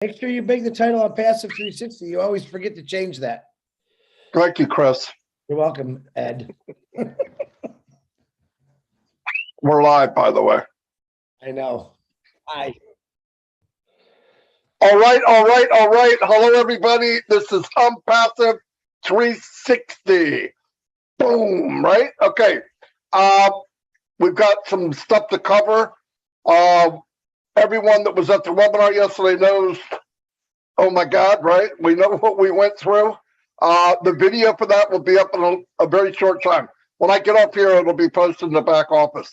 Make sure you make the title on Passive 360. You always forget to change that. Thank you, Chris. You're welcome, Ed. We're live, by the way. I know. Hi. All right. Hello, everybody. This is Passive 360. Boom, right? Okay. We've got some stuff to cover. Everyone that was at the webinar yesterday knows, oh my God, right? We know what we went through. The video for that will be up in a very short time. When I get up here, it'll be posted in the back office.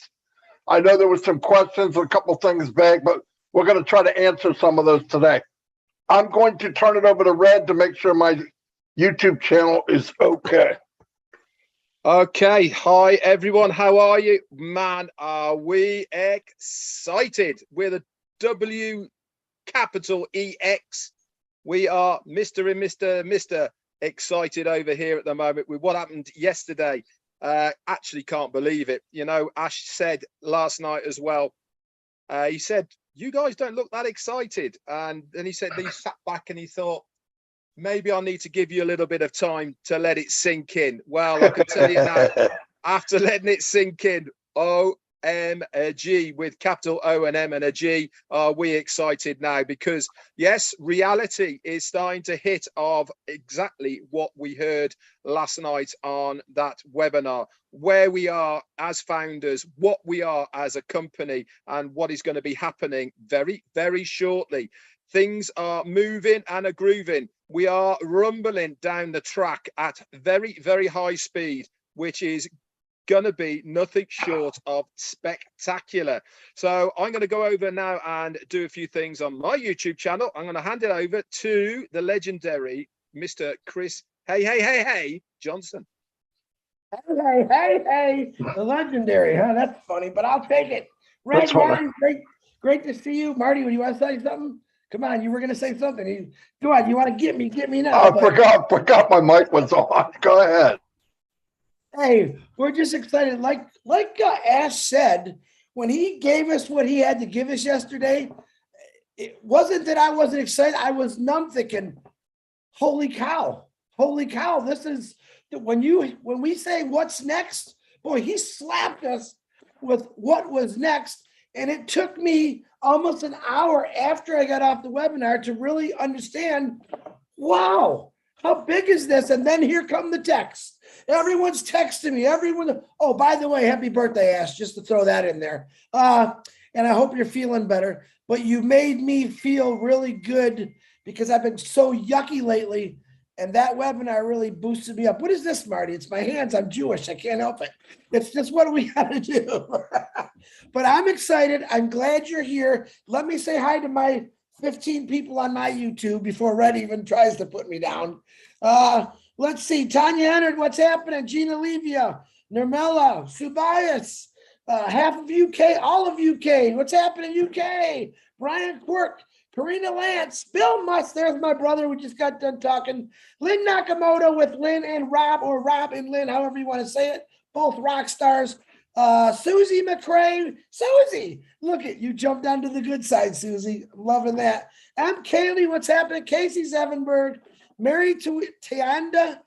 I know there was some questions and a couple things vague, but we're going to try to answer some of those today. I'm going to turn it over to Red to make sure my YouTube channel is okay. Okay, hi everyone, how are you? Man, are we excited? We're the W capital EX. We are Mr. and Mr. excited over here at the moment with what happened yesterday. Actually can't believe it. You know, Ash said last night as well, he said, you guys don't look that excited. And then he said, he sat back and he thought, maybe I need to give you a little bit of time to let it sink in. Well, I can tell you now, after letting it sink in, OMG, with capital O and M and a G, are we excited now? Because yes, reality is starting to hit of exactly what we heard last night on that webinar, where we are as founders, what we are as a company, and what is going to be happening very, very shortly. Things are moving and are grooving. We are rumbling down the track at very, very high speed, which is going to be nothing short of spectacular. So I'm going to go over now and do a few things on my YouTube channel. I'm going to hand it over to the legendary Mr. Chris Hey Johnson. Hey, the legendary, huh? That's funny, but I'll take it. Red, Marty, great to see you. Marty, would you want to say something? Come on, you were going to say something. Go on, you want to get me now. I forgot my mic was on. Go ahead. Hey, we're just excited. Like Ash said, when he gave us what he had to give us yesterday, it wasn't that I wasn't excited. I was numb thinking, holy cow, this is, when we say what's next, boy, he slapped us with what was next. And it took me almost an hour after I got off the webinar to really understand, wow, how big is this? And then here come the texts. Everyone's texting me. Oh, by the way, happy birthday, Ash, just to throw that in there. And I hope you're feeling better. But you made me feel really good because I've been so yucky lately. And that webinar really boosted me up. What is this, Marty? It's my hands. I'm Jewish. I can't help it. It's just what we got to do. But I'm excited. I'm glad you're here. Let me say hi to my 15 people on my YouTube before Red even tries to put me down. Let's see. Tanya Ennard, what's happening? Gina Levia, Nirmela, Subias, half of UK, all of UK. What's happening, UK? Brian Quirk. Karina Lance, Bill Must, there's my brother. We just got done talking. Lynn Nakamoto with Lynn and Rob, or Rob and Lynn, however you want to say it. Both rock stars. Susie McCray. Susie, look at you, jumped onto the good side, Susie. I'm loving that. I'm Kaylee. What's happening? Casey Zevenberg. Mary Tianda.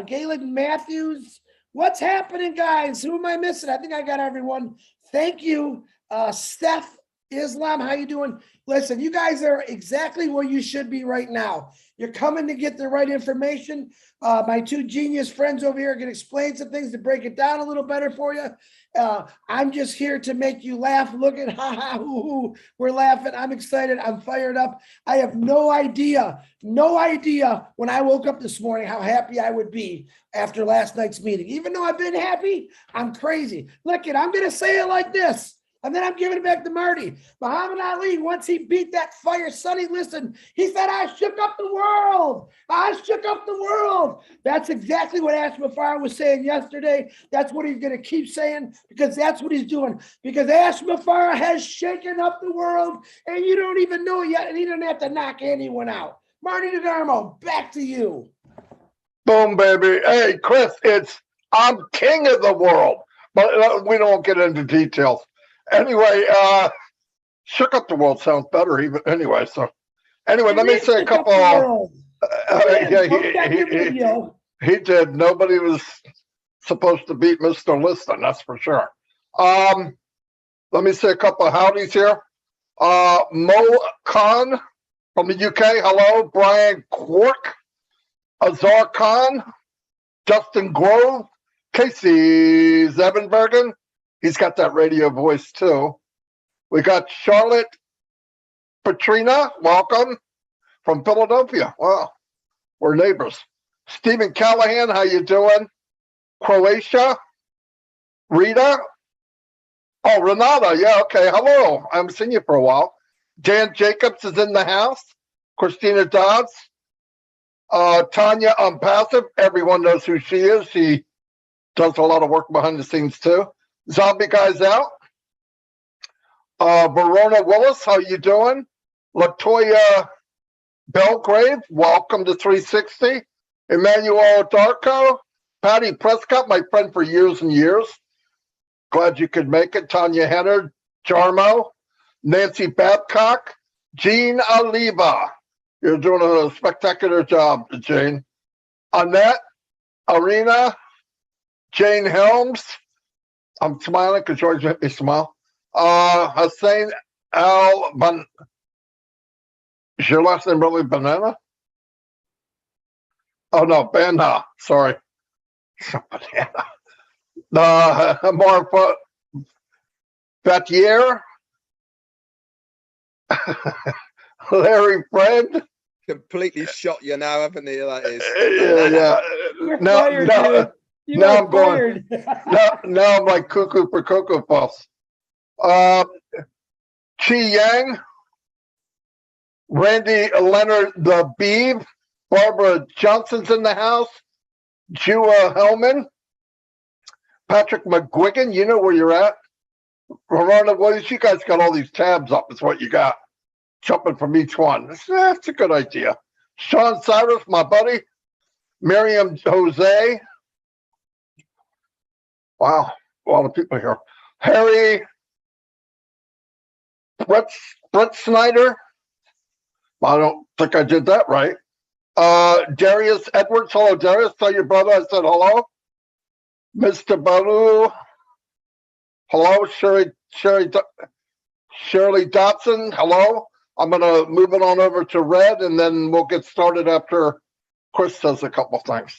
Galen Matthews. What's happening, guys? Who am I missing? I think I got everyone. Thank you. Steph Islam, how you doing? Listen, you guys are exactly where you should be right now. You're coming to get the right information. My two genius friends over here are going to explain some things to break it down a little better for you. I'm just here to make you laugh. Look at we're laughing. I'm excited. I'm fired up. I have no idea when I woke up this morning how happy I would be after last night's meeting. Even though I've been happy, I'm crazy. Look, I'm going to say it like this. And then I'm giving it back to Marty. Muhammad Ali, once he beat that fire, Sonny, listen, he said, I shook up the world. I shook up the world. That's exactly what Ash Mafar was saying yesterday. That's what he's going to keep saying because that's what he's doing. Because Ash Mafar has shaken up the world and you don't even know it yet. And he didn't have to knock anyone out. Marty DeGarmo, back to you. Boom, baby. Hey, Chris, I'm king of the world. But we don't get into details. Anyway, shook up the world sounds better even anyway. So Anyway, let me say a couple. Yeah, broke down your video. He did. Nobody was supposed to beat Mr. Liston, that's for sure. Let me say a couple of howdies here. Mo Khan from the UK, hello. Brian Quark, Azar Khan, Justin Grove, Casey Zevenbergen. He's got that radio voice too. We got Charlotte Patrina, welcome from Philadelphia. Wow, we're neighbors. Stephen Callahan, how you doing? Croatia, Rita. Oh, Renata, yeah, okay, hello. I haven't seen you for a while. Dan Jacobs is in the house. Christina Dodds. Tanya Passive, everyone knows who she is. She does a lot of work behind the scenes too. Zombie Guy's out. Verona Willis, how you doing? Latoya Belgrave, welcome to 360. Emmanuel Darko, Patty Prescott, my friend for years and years. Glad you could make it. Tanya Henner, Jarmo, Nancy Babcock, Jean Oliva. You're doing a spectacular job, Jane. Annette, Arena, Jane Helms. I'm smiling because you always make me smile. Hussein Al Ban. Is your last name really Banana? Oh no, Banna. Sorry. Banana. Marfa Batier. Larry Friend. Completely shot you now, haven't he? That is. Yeah. You're fired, dude. You now are I'm going. fired. Now I'm like cuckoo for Cocoa Puffs. Chi Yang, Randy Leonard the Beeb, Barbara Johnson's in the house, Jua Hellman, Patrick McGuigan, you know where you're at. Verona Williams, you guys got all these tabs up, is what you got. Jumping from each one. That's a good idea. Sean Cyrus, my buddy. Miriam Jose. Wow, a lot of people here. Harry Brett Snyder. I don't think I did that right. Darius Edwards. Hello, Darius. Tell your brother I said hello. Mr. Balu. Hello, Shirley Dotson. Hello. I'm going to move it on over to Red, and then we'll get started after Chris says a couple things.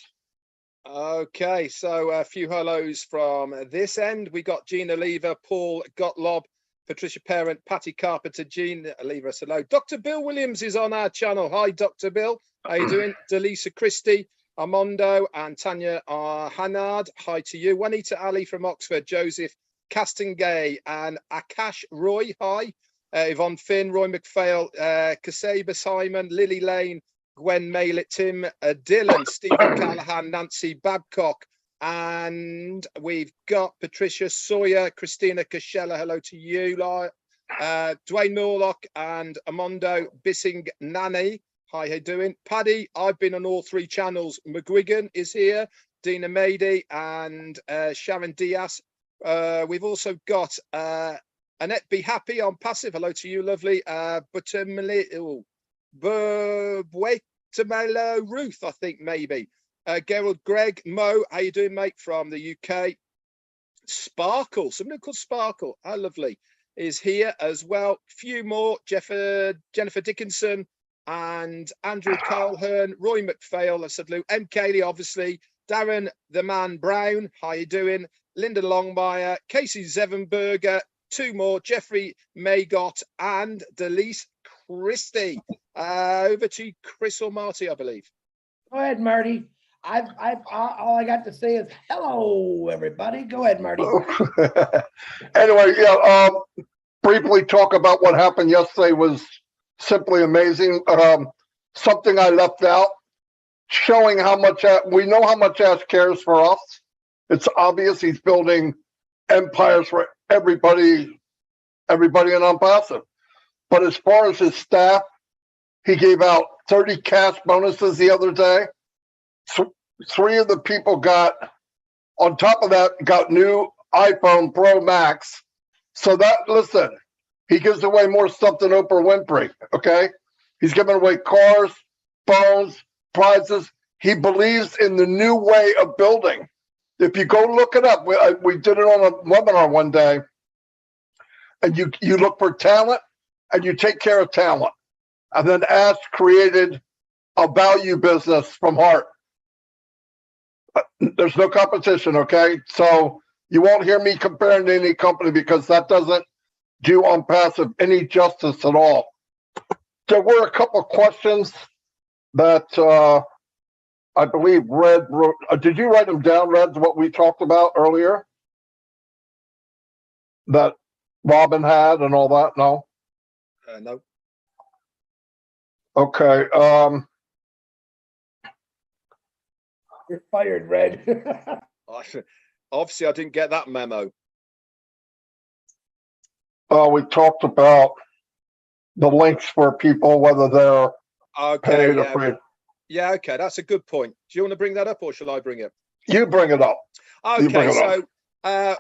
Okay, so a few hellos from this end. We got Gina Lever, Paul Gottlob, Patricia Parent, Patty Carpenter, Gina Lever, hello. Dr. Bill Williams is on our channel. Hi, Dr. Bill. How you doing? Delisa Christie, Armando, and Tanya Hanard. Hi to you. Juanita Ali from Oxford, Joseph Castengay, and Akash Roy. Hi. Yvonne Finn, Roy McPhail, Kaseba Simon, Lily Lane, Gwen Maylet, Tim Dillon, Stephen Callahan, Nancy Babcock, and we've got Patricia Sawyer, Christina Cashella, hello to you, Dwayne Morlock, and Amondo Bissing Nani. Hi, how you doing? Paddy, I've been on all three channels. McGuigan is here, Dina Mady, and Sharon Diaz. We've also got Annette Be Happy on passive. Hello to you, lovely. Buetamelo Ruth, I think maybe. Gerald Greg Mo, how you doing, mate? From the UK. Sparkle, somebody called Sparkle. How lovely is here as well. Few more. Jennifer Dickinson and Andrew Carlhern, Roy McPhail. I said Lou. M. Cayley, obviously. Darren the Man Brown. How you doing? Linda Longmire, Casey Zevenberger. Two more, Jeffrey Maygott and Delise Christie. Over to Chris or Marty, I believe. Go ahead, Marty. All I got to say is hello, everybody. Go ahead, Marty. Anyway, yeah. Briefly talk about what happened yesterday was simply amazing. Something I left out, showing how much we know how much Ash cares for us. It's obvious he's building empires for everybody in Unpassive. But as far as his staff, he gave out 30 cash bonuses the other day. Three of the people got, on top of that, got new iPhone Pro Max. So that, listen, he gives away more stuff than Oprah Winfrey, okay? He's giving away cars, phones, prizes. He believes in the new way of building. If you go look it up, we did it on a webinar one day, and you look for talent and you take care of talent. And then Ash created a value business from heart. There's no competition, okay? So you won't hear me comparing to any company because that doesn't do on passive any justice at all. There were a couple of questions that I believe Red wrote. Did you write them down, Red, what we talked about earlier? That Robin had and all that? No? No. Okay. You're fired, Red. Obviously, I didn't get that memo. We talked about the links for people, whether they're Okay. paid or Yeah. free. Yeah. Okay. That's a good point. Do you want to bring that up, or shall I bring it? You bring it up. You bring Okay. it So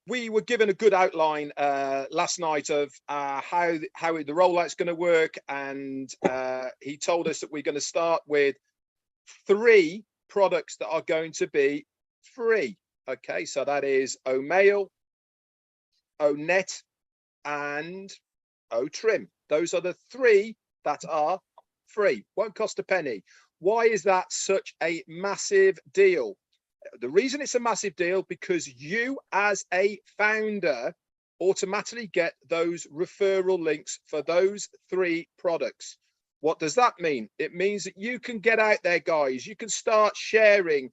we were given a good outline last night of how the rollout's going to work, and he told us that we're going to start with 3 products that are going to be free. Okay, so that is O'Mail, O'Net, and O'Trim. Those are the 3 that are free. Won't cost a penny. Why is that such a massive deal? The reason it's a massive deal because you as a founder automatically get those referral links for those 3 products. What does that mean? It means that you can get out there, guys. You can start sharing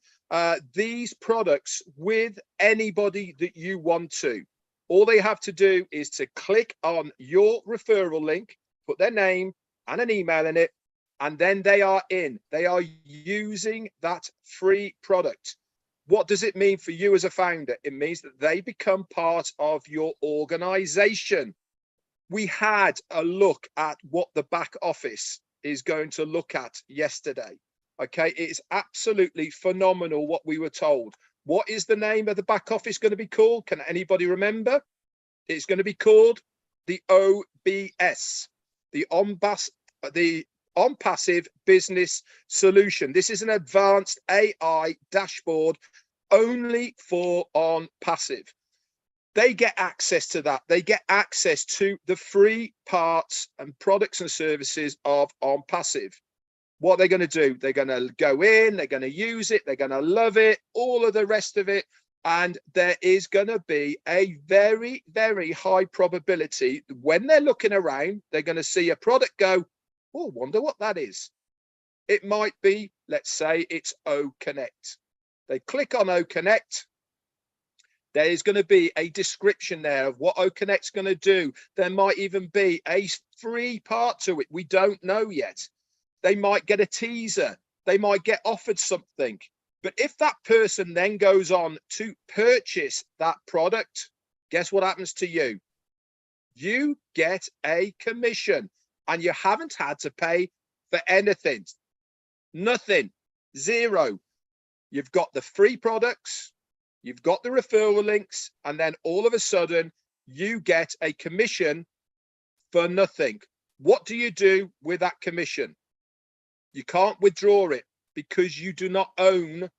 these products with anybody that you want to. All they have to do is to click on your referral link, put their name and an email in it, and then they are in. They are using that free product. What does it mean for you as a founder? It means that they become part of your organization. We had a look at what the back office is going to look at yesterday. Okay, it's absolutely phenomenal what we were told. What is the name of the back office going to be called? Can anybody remember? It's going to be called the OBS, the On-Passive Business Solution. This is an advanced AI dashboard only for On-Passive. They get access to that. They get access to the free parts and products and services of On-Passive. What they're going to do, they're going to go in, they're going to use it, they're going to love it, all of the rest of it. And there is going to be a very, very high probability when they're looking around, they're going to see a product go, oh, wonder what that is. It might be, let's say it's OConnect. They click on OConnect. There is going to be a description there of what OConnect's going to do. There might even be a free part to it. We don't know yet. They might get a teaser. They might get offered something. But if that person then goes on to purchase that product, guess what happens to you? You get a commission and you haven't had to pay for anything. Nothing. Zero. You've got the free products. You've got the referral links, and then all of a sudden you get a commission for nothing. What do you do with that commission? You can't withdraw it because you do not own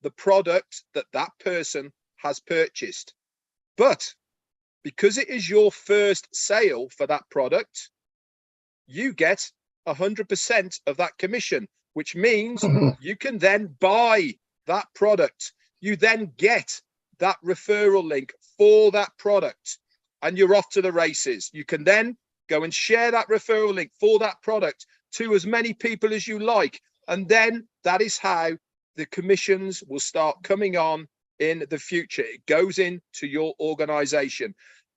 the product that that person has purchased. But because it is your first sale for that product, you get 100% of that commission, which means you can then buy that product. You then get that referral link for that product and you're off to the races. You can then go and share that referral link for that product to as many people as you like. And then that is how the commissions will start coming on in the future. It goes into your organization.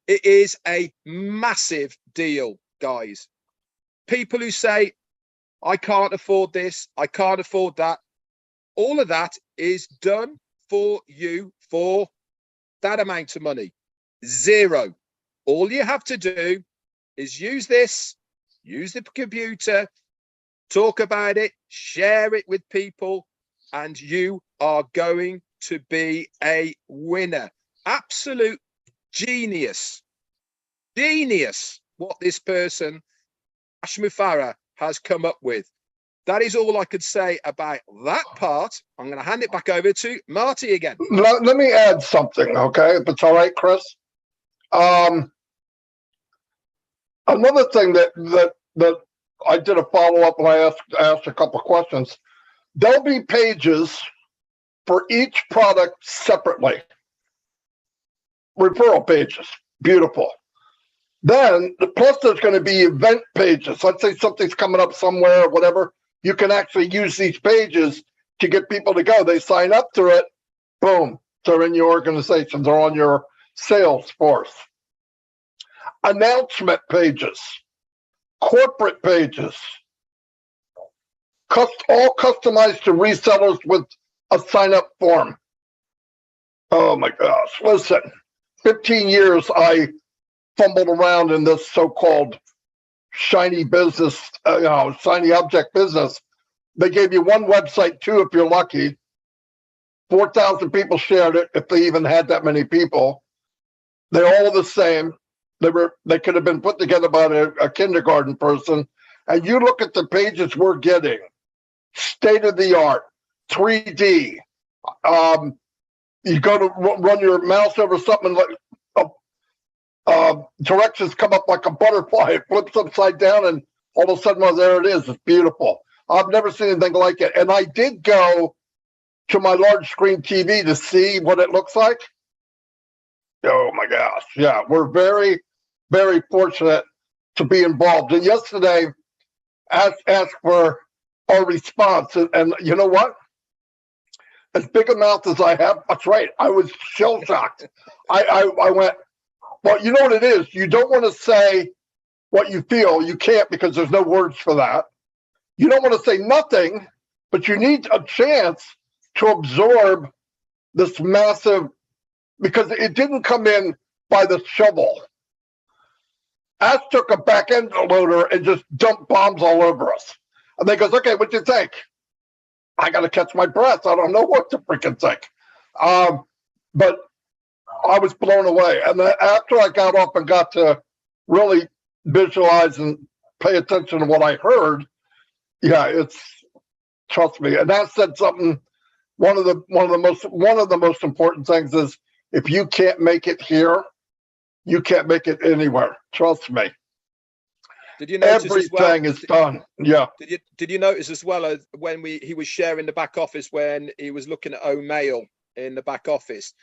It is a massive deal, guys. People who say, I can't afford this, I can't afford that. All of that is done for you for that amount of money. Zero. All you have to do is use this, use the computer, talk about it, share it with people, and you are going to be a winner. Absolute genius. Genius what this person, Ash Mufareh, has come up with. That is all I could say about that part. I'm going to hand it back over to Marty again. Let me add something, okay? If it's all right, Chris. Another thing that I did a follow-up and I asked a couple of questions. There'll be pages for each product separately. Referral pages. Beautiful. Then, plus there's going to be event pages. Let's say something's coming up somewhere or whatever. You can actually use these pages to get people to go. They sign up to it. Boom. They're in your organization. They're on your sales force. Announcement pages. Corporate pages. All customized to resellers with a sign-up form. Oh my gosh. Listen, 15 years I fumbled around in this so-called shiny business, shiny object business. They gave you one website too, if you're lucky. 4,000 people shared it, if they even had that many people. They're all the same. They could have been put together by a kindergarten person. And you look at the pages we're getting, state of the art, 3D. You go to run your mouse over something like directions come up like a butterfly. It flips upside down, and all of a sudden, well, there it is. It's beautiful. I've never seen anything like it. And I did go to my large screen TV to see what it looks like. Oh my gosh. Yeah, we're very, very fortunate to be involved. And yesterday, asked for our response. And you know what? As big a mouth as I have, that's right. I was shell shocked. I went, well, you know what it is? You don't want to say what you feel. You can't, because there's no words for that. You don't want to say nothing, but you need a chance to absorb this massive, because it didn't come in by the shovel. Ash took a back end loader and just dumped bombs all over us. And they goes, okay, what do you think? I got to catch my breath. I don't know what to freaking think. But I was blown away. And then after I got up and got to really visualize and pay attention to what I heard, yeah, trust me. And that said something. One of the most important things is, if you can't make it here, you can't make it anywhere. Trust me. Did you notice everything is done? Yeah. Did you notice as well when he was sharing the back office, when he was looking at O'Mail in the back office?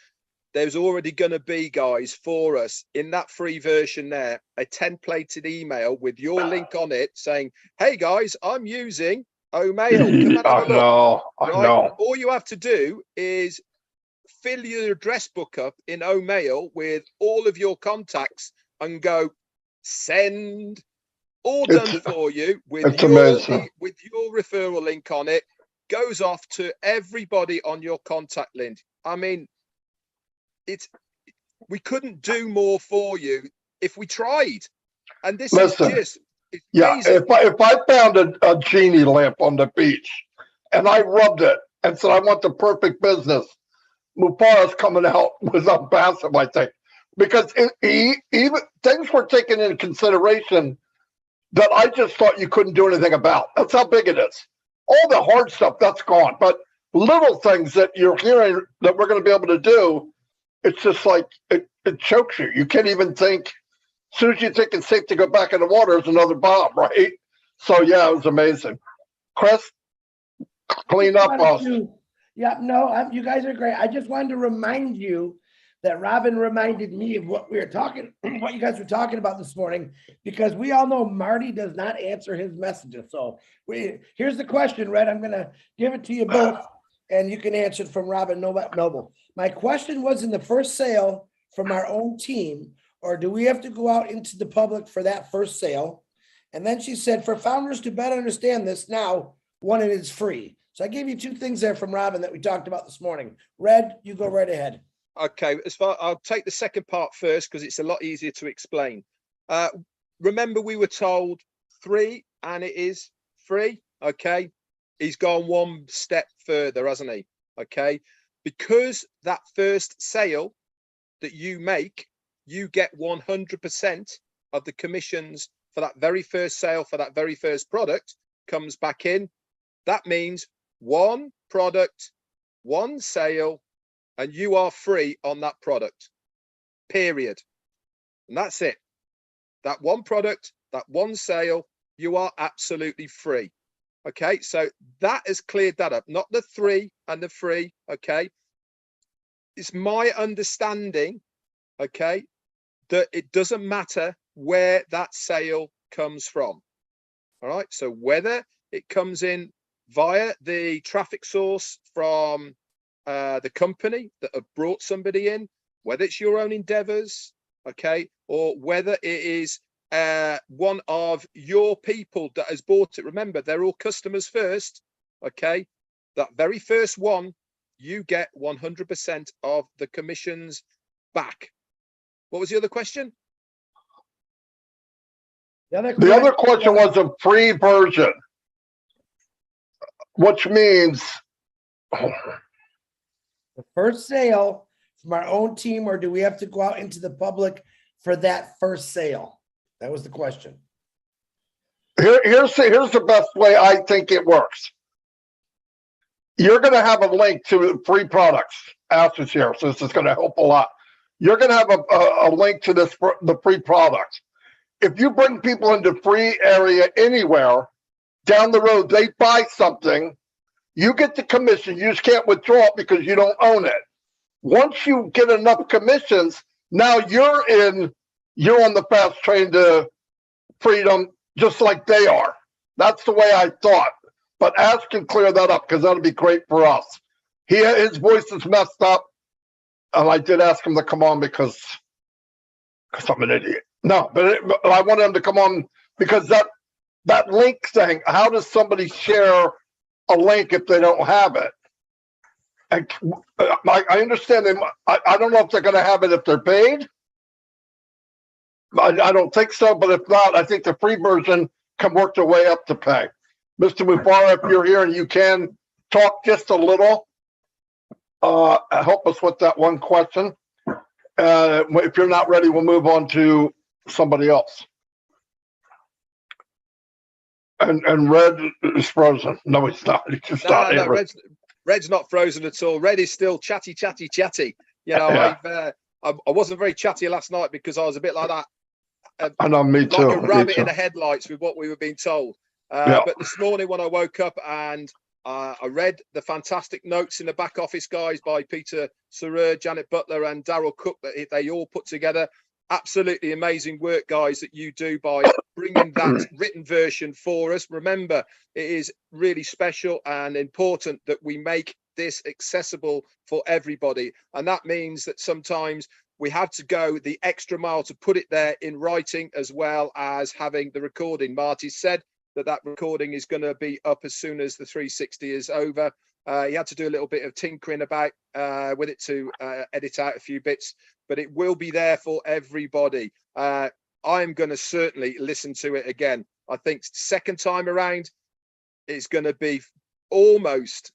There's already going to be, guys, for us in that free version there, a templated email with your link on it saying, "Hey guys, I'm using O'Mail. Come and have a look." I know. All you have to do is fill your address book up in O'Mail with all of your contacts and go send. All done for you with your referral link on it. Goes off to everybody on your contact list. I mean, we couldn't do more for you if we tried. And this is just amazing. If I found a genie lamp on the beach and I rubbed it and said I want the perfect business, Mufara's coming out with a massive, I think, because even things were taken into consideration that I just thought you couldn't do anything about. That's how big it is. All the hard stuff, that's gone. But little things that you're hearing that we're going to be able to do, it's just like it chokes you. You can't even think. As soon as you think it's safe to go back in the water, there's another bomb, right? So yeah, it was amazing. Chris, clean up us. You guys are great. I just wanted to remind you that Robin reminded me of what you guys were talking about this morning, because we all know Marty does not answer his messages. So here's the question, Red. I'm going to give it to you both, and you can answer it from Robin Noble. My question was, in the first sale from our own team, or do we have to go out into the public for that first sale? And then she said, for founders to better understand this now, one, it is free. So I gave you two things there from Robin that we talked about this morning. Red, you go right ahead. Okay, I'll take the second part first, because it's a lot easier to explain. Remember, we were told 3, and it is free. Okay, he's gone one step further, hasn't he? Okay, because that first sale that you make, you get 100% of the commissions for that very first sale for that very first product comes back in, that means one product, one sale, and you are free on that product, period. And that's it. That one product, that one sale, you are absolutely free. Okay, so that has cleared that up, not the 3 and the free. Okay, it's my understanding, okay, that it doesn't matter where that sale comes from. All right, so whether it comes in via the traffic source from the company that have brought somebody in, whether it's your own endeavors, okay, or whether it is one of your people that has bought it. Remember, they're all customers first, okay? That very first one, you get 100% of the commissions back. What was the other question? The other question was a free version, which means the first sale from our own team, or do we have to go out into the public for that first sale? That was the question. Here's the best way I think it works. You're going to have a link to free products. Ash is here, so this is going to help a lot. You're going to have a link to the free products. If you bring people into free area anywhere, down the road, they buy something, you get the commission. You just can't withdraw it because you don't own it. Once you get enough commissions, now you're on the fast train to freedom, just like they are. That's the way I thought. But Ash can clear that up because that'll be great for us. His voice is messed up, and I did ask him to come on because I'm an idiot. No, but I wanted him to come on because that link thing. How does somebody share a link if they don't have it? And I understand them. I don't know if they're going to have it if they're paid. I don't think so, but if not, I think the free version can work their way up to pay. Mr. Mufara, if you're here and you can talk just a little, help us with that one question. If you're not ready, we'll move on to somebody else. And Red is frozen. No, he's not. He's just not. No, Red's not frozen at all. Red is still chatty. You know, Yeah. I wasn't very chatty last night because I was a bit like that. I know, me too. Like a rabbit in the headlights with what we were being told. Yeah. But this morning when I woke up and I read the fantastic notes in the back office, guys, by Peter Sarer, Janet Butler and Daryl Cook that they all put together. Absolutely amazing work, guys, that you do by bringing that written version for us. Remember, it is really special and important that we make this accessible for everybody. And that means that sometimes we have to go the extra mile to put it there in writing as well as having the recording. Marty said that recording is going to be up as soon as the 360 is over. He had to do a little bit of tinkering about with it to edit out a few bits, but it will be there for everybody. I'm going to certainly listen to it again. I think second time around is going to be almost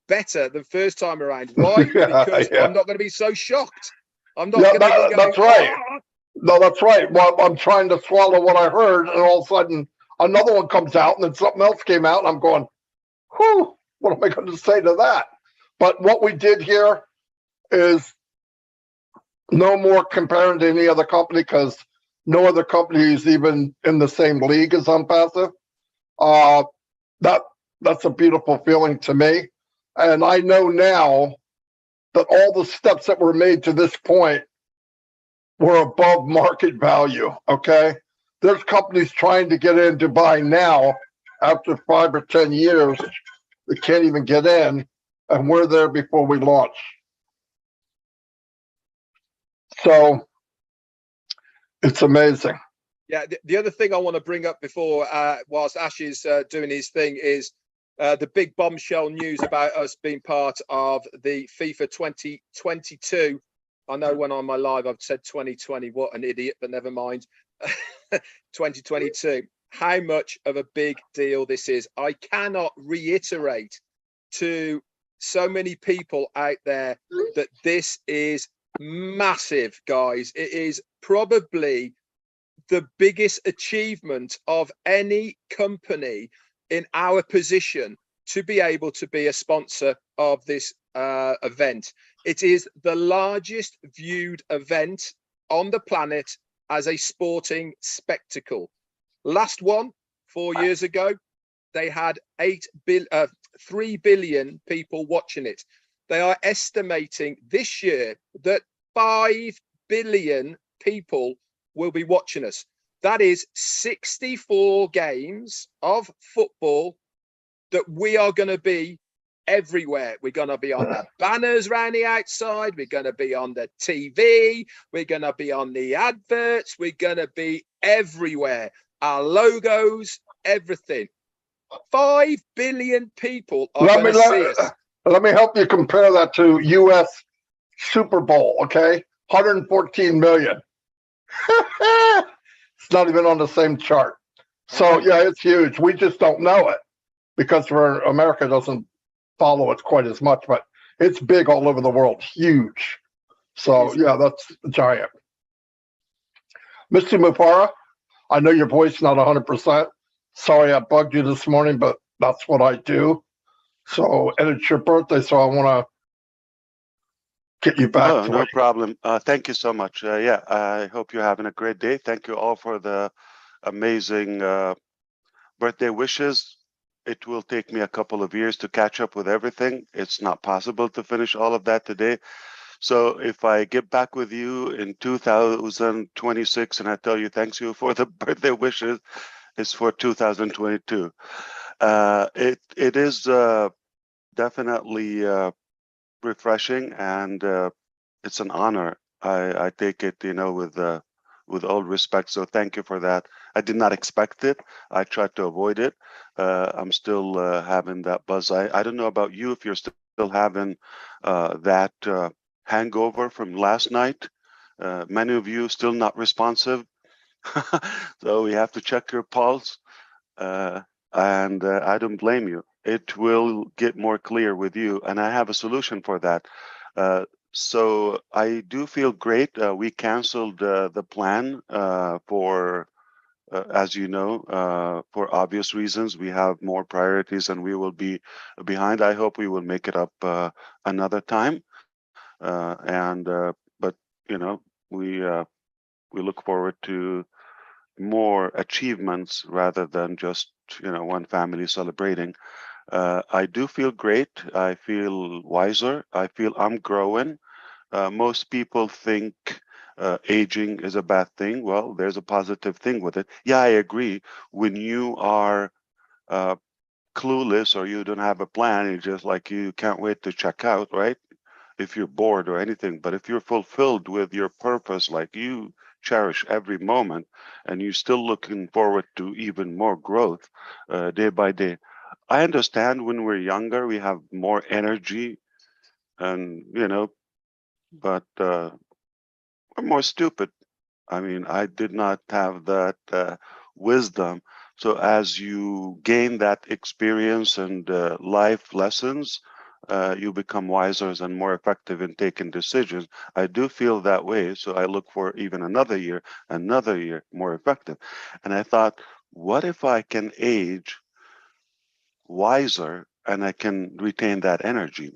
better than first time around. Why? Because I'm not going to be so shocked. I'm not going to be going, that's right. No, that's right. Well, I'm trying to swallow what I heard, and all of a sudden another one comes out, and then something else came out, and I'm going, whew, what am I going to say to that? But what we did here is no more comparing to any other company because no other company is even in the same league as Unpassive. That's a beautiful feeling to me. And I know now that all the steps that were made to this point were above market value, okay? There's companies trying to get in to buy now after 5 or 10 years. They can't even get in, and we're there before we launch. So it's amazing. Yeah, the other thing I want to bring up before, whilst Ash is doing his thing, is the big bombshell news about us being part of the FIFA 2022. I know when on my live I've said 2020, what an idiot, but never mind. 2022. How much of a big deal this is. I cannot reiterate to so many people out there that this is massive, guys. It is probably the biggest achievement of any company in our position to be able to be a sponsor of this event. It is the largest viewed event on the planet as a sporting spectacle. Last one, 4 years ago, they had 3 billion people watching it. They are estimating this year that 5 billion people will be watching us. That is 64 games of football that we are going to be everywhere. We're going to be on the banners around the outside. We're going to be on the TV. We're going to be on the adverts. We're going to be everywhere. Our logos, everything. 5 billion people are going to see us. Let me help you compare that to U.S. Super Bowl, okay? 114 million. It's not even on the same chart. So, yeah, it's huge. We just don't know it because America doesn't follow it quite as much, but it's big all over the world. Huge. So, yeah, that's giant. Mr. Mufara, I know your voice not 100%. Sorry I bugged you this morning, but that's what I do. So, and it's your birthday, so I want to get you back. Oh, no problem. Thank you so much. Yeah, I hope you're having a great day. Thank you all for the amazing birthday wishes. It will take me a couple of years to catch up with everything. It's not possible to finish all of that today. So if I get back with you in 2026 and I tell you thanks you for the birthday wishes, it's for 2022. It is definitely refreshing, and it's an honor. I take it, with all respect. So thank you for that. I did not expect it. I tried to avoid it. I'm still having that buzz. I don't know about you, if you're still having that hangover from last night. Many of you still not responsive. So we have to check your pulse. And I don't blame you. It will get more clear with you, and I have a solution for that. So I do feel great. We canceled the plan for, as you know, for obvious reasons. We have more priorities, and we will be behind. I hope we will make it up another time. But we look forward to more achievements rather than just one family celebrating. I do feel great. I feel wiser. I feel I'm growing. Most people think aging is a bad thing. Well, there's a positive thing with it. Yeah, I agree. When you are clueless or you don't have a plan, it's just like you can't wait to check out, right? If you're bored or anything. But if you're fulfilled with your purpose, like you cherish every moment, and you're still looking forward to even more growth day by day. I understand when we're younger, we have more energy, and but we're more stupid. I mean, I did not have that wisdom. So as you gain that experience and life lessons, you become wiser and more effective in taking decisions. I do feel that way. So I look for even another year more effective. And I thought, what if I can age wiser and I can retain that energy?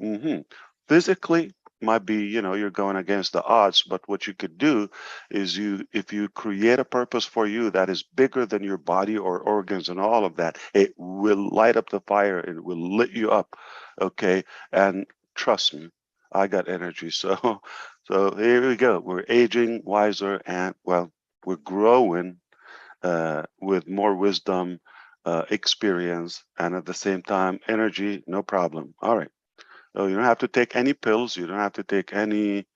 Physically, might be, you're going against the odds, but what you could do is if you create a purpose for you that is bigger than your body or organs and all of that, it will light up the fire. It will lit you up. Okay. And trust me, I got energy. So here we go. We're aging wiser, and well, we're growing with more wisdom, experience, and at the same time, energy, no problem. All right. So you don't have to take any pills. You don't have to take any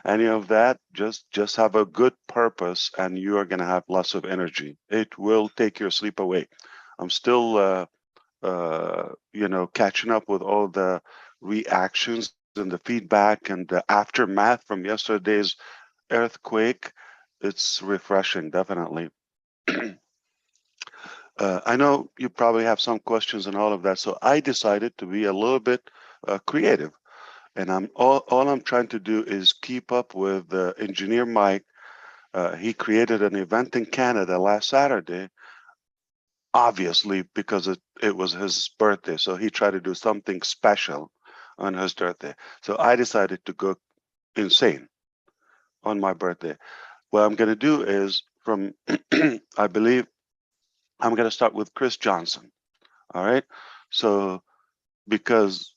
any of that. Just have a good purpose, and you are going to have lots of energy. It will take your sleep away. I'm still, catching up with all the reactions and the feedback and the aftermath from yesterday's earthquake. It's refreshing, definitely. I know you probably have some questions and all of that, so I decided to be a little bit creative, and all I'm trying to do is keep up with Engineer Mike He created an event in Canada last Saturday, obviously because it was his birthday. So he tried to do something special on his birthday. So I decided to go insane on my birthday. What I'm going to do is from, I believe I'm going to start with Chris Johnson. All right. So because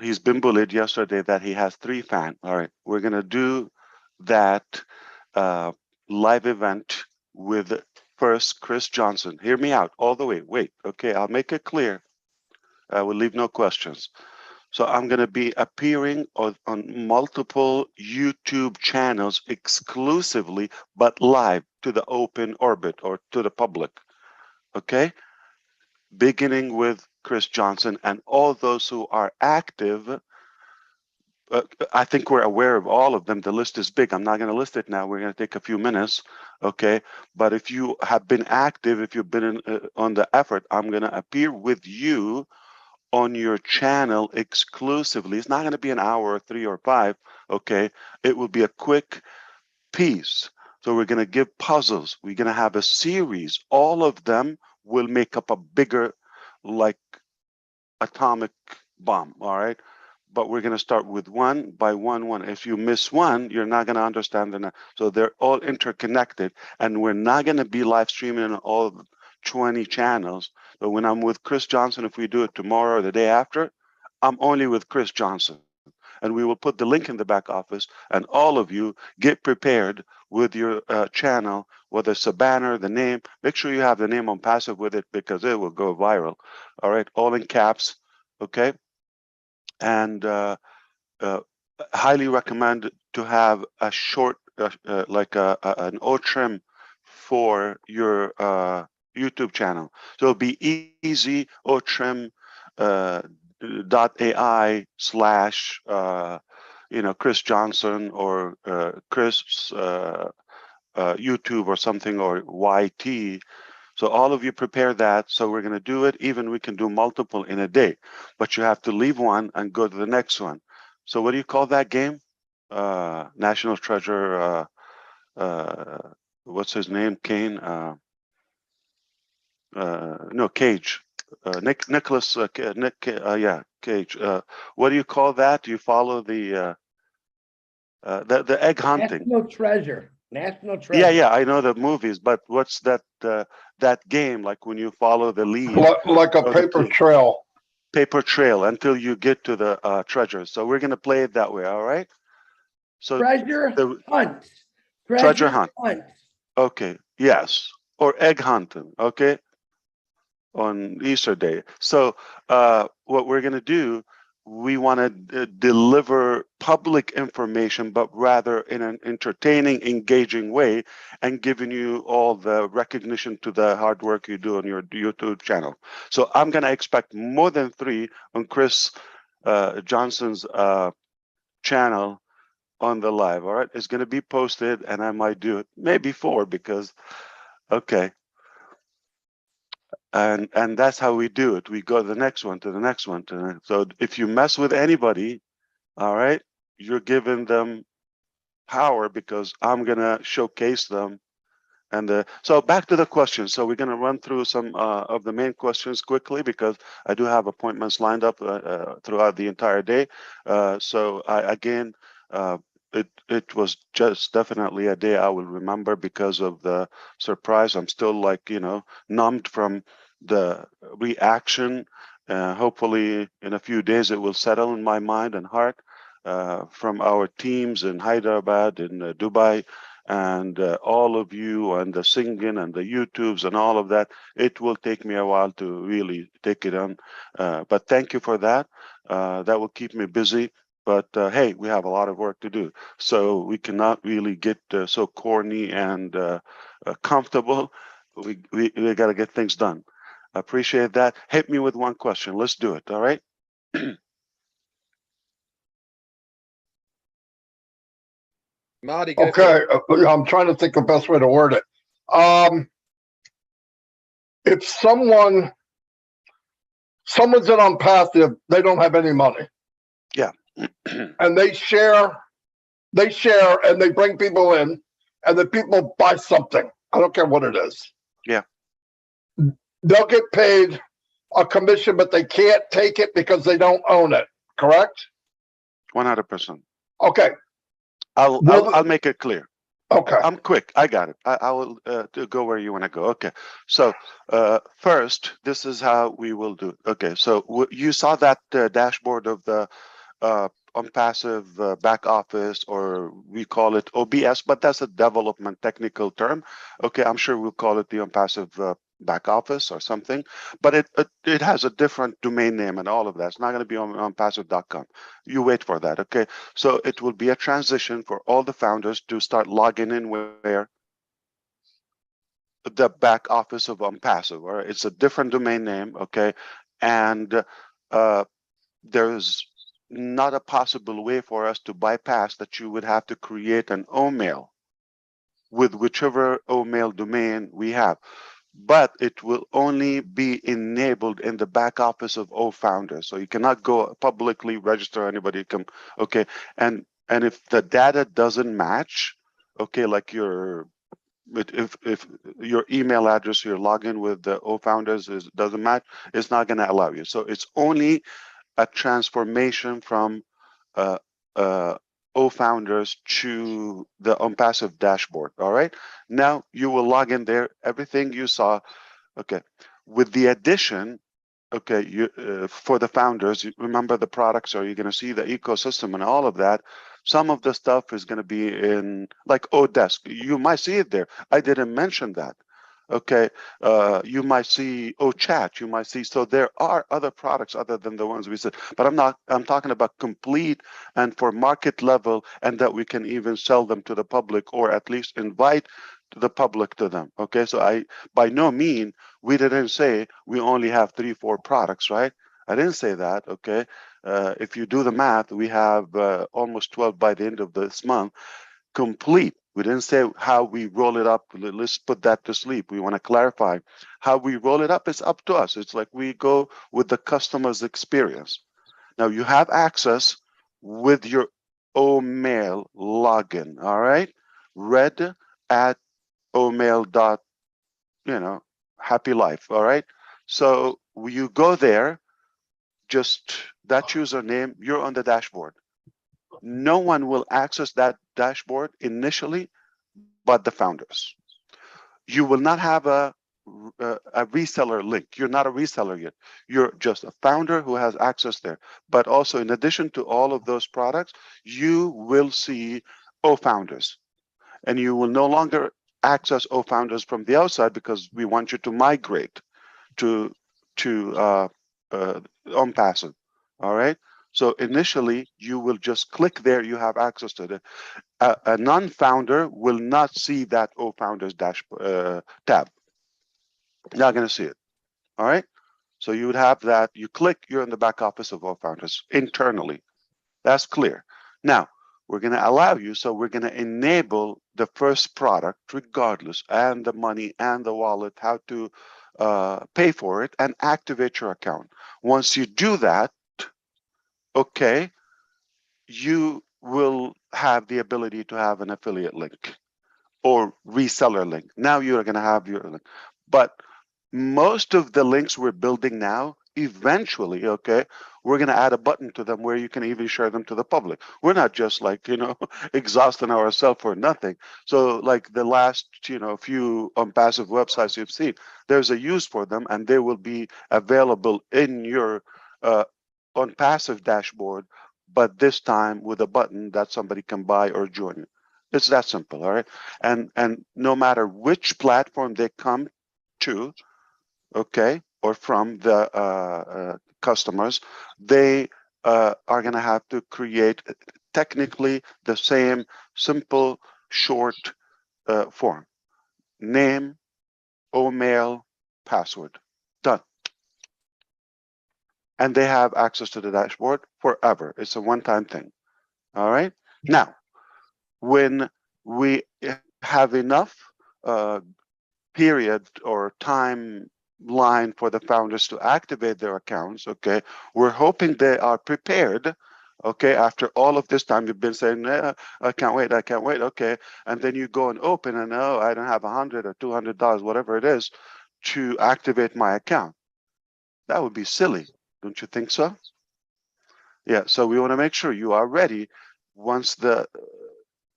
he's been bullied yesterday that he has 3 fans. All right. We're going to do that live event with first Chris Johnson. Hear me out all the way. Wait. Okay. I'll make it clear. I will leave no questions. So I'm going to be appearing on multiple YouTube channels exclusively, but live to the open orbit or to the public. Okay. Beginning with Chris Johnson and all those who are active. I think we're aware of all of them. The list is big. I'm not going to list it now. We're going to take a few minutes. Okay. But if you have been active, if you've been on the effort, I'm going to appear with you on your channel exclusively. It's not going to be an hour or 3 or 5. Okay. It will be a quick piece. So we're going to give puzzles. We're going to have a series. All of them will make up a bigger, like, atomic bomb. All right. But we're going to start with one by one. If you miss one, you're not going to understand the next. So they're all interconnected, and we're not going to be live streaming on all 20 channels. But when I'm with Chris Johnson, if we do it tomorrow or the day after, I'm only with Chris Johnson. And we will put the link in the back office, and all of you get prepared with your channel, whether it's a banner, the name. Make sure you have the name on passive with it because it will go viral. All right, all in caps, okay? And highly recommend to have a short, like an OTrim for your YouTube channel. So it'll be easy, OTrim .ai / Chris Johnson or Chris YouTube or something, or YT. So all of you prepare that. So we're going to do it. Even we can do multiple in a day, but you have to leave one and go to the next one. So what do you call that game? National Treasure. What's his name? Kane. No, Cage. Nicholas. Yeah, Cage. What do you call that? Do you follow the egg hunting? National Treasure. National Treasure. Yeah, I know the movies, but what's that that game like when you follow the lead? Like a paper trail. Paper trail until you get to the treasure. So we're gonna play it that way, all right? So Treasure hunt. Treasure hunt. hunt. Okay, yes. Or egg hunting, okay? On Easter day. So what we're gonna do, we want to deliver public information, but rather in an entertaining, engaging way, and giving you all the recognition to the hard work you do on your YouTube channel. So I'm going to expect more than 3 on Chris Johnson's channel on the live. All right. It's going to be posted, and I might do it maybe 4 because, okay. And that's how we do it. We go to the next one, to the next one. So if you mess with anybody, all right, you're giving them power because I'm gonna showcase them. And so back to the questions. So we're gonna run through some of the main questions quickly because I do have appointments lined up throughout the entire day. So again, it was just definitely a day I will remember because of the surprise. I'm still, like, numbed from the reaction. Hopefully in a few days it will settle in my mind and heart from our teams in Hyderabad, in Dubai, and all of you, and the singing and the YouTubes and all of that. It will take me a while to really take it on, but thank you for that. That will keep me busy. But hey, we have a lot of work to do, so we cannot really get so corny and comfortable. We got to get things done. I appreciate that. Hit me with one question. Let's do it. All right. Marty, go Okay, I'm trying to think the best way to word it. If someone's in on passive, they don't have any money. Yeah. And they share and they bring people in, and then people buy something. I don't care what it is. Yeah. They'll get paid a commission, but they can't take it because they don't own it. Correct? 100%. Okay. I'll make it clear. Okay. I'm quick. I got it. I will go where you want to go. Okay. So first, this is how we will do it. Okay. So you saw that dashboard of the OnPassive back office, or we call it OBS, but that's a development technical term. Okay. I'm sure we'll call it the OnPassive back office or something, but it has a different domain name and all of that. It's not going to be on onpassive.com. You wait for that. Okay. So it will be a transition for all the founders to start logging in where the back office of OnPassive, or it's a different domain name. Okay. And there's not a possible way for us to bypass that. You would have to create an OMail with whichever OMail domain we have, but it will only be enabled in the back office of all founders. So you cannot go publicly register anybody. Okay, and if the data doesn't match, okay, like if your email address, your login with the O founders doesn't match, it's not going to allow you. So it's only a transformation from O founders to the OnPassive dashboard. All right. Now you will log in there. Everything you saw. Okay. With the addition, okay, you for the founders, you remember the products, or you're going to see the ecosystem and all of that. Some of the stuff is going to be in like Odesk. You might see it there. I didn't mention that. Okay, you might see chat, you might see, so there are other products other than the ones we said, but I'm talking about complete and for market level, and that we can even sell them to the public, or at least invite the public to them. Okay, so by no mean, we didn't say we only have 3-4 products, right? I didn't say that. Okay, if you do the math, we have almost 12 by the end of this month, complete. We didn't say how we roll it up. Let's put that to sleep. We want to clarify how we roll it up. It's up to us. It's like we go with the customer's experience. Now you have access with your OMail login. All right, red at OMail dot, happy life. All right, so you go there, just that username, you're on the dashboard. No one will access that dashboard initially but the founders. You will not have a reseller link. You're not a reseller yet. You're just a founder who has access there. But also, in addition to all of those products, you will see founders, and you will no longer access founders from the outside, because we want you to migrate to OnPassive. All right. So initially, you will just click there. You have access to it. A non-founder will not see that founders tab. Not going to see it. All right. So you would have that. You click. You're in the back office of founders internally. That's clear. Now we're going to allow you. So we're going to enable the first product, regardless, and the money and the wallet, how to pay for it and activate your account. Once you do that, okay, you will have the ability to have an affiliate link or reseller link. Now you're going to have your link. But most of the links we're building now, eventually, okay, we're going to add a button to them where you can even share them to the public. We're not just like, exhausting ourselves for nothing. So like the last, few OnPassive websites you've seen, there's a use for them, and they will be available in your OnPassive dashboard, but this time with a button that somebody can buy or join. It's that simple, all right? And no matter which platform they come to, okay, or from the customers, they are going to have to create technically the same simple, short form. Name, OMail, password. Done. And they have access to the dashboard forever. It's a one-time thing. All right. Now, when we have enough period or timeline for the founders to activate their accounts, okay, we're hoping they are prepared, Okay, after all of this time, you've been saying, I can't wait, I can't wait. Okay, and then you go and open, and oh, I don't have $100 or $200, whatever it is, to activate my account. That would be silly, don't you think so? Yeah, so we want to make sure you are ready. Once the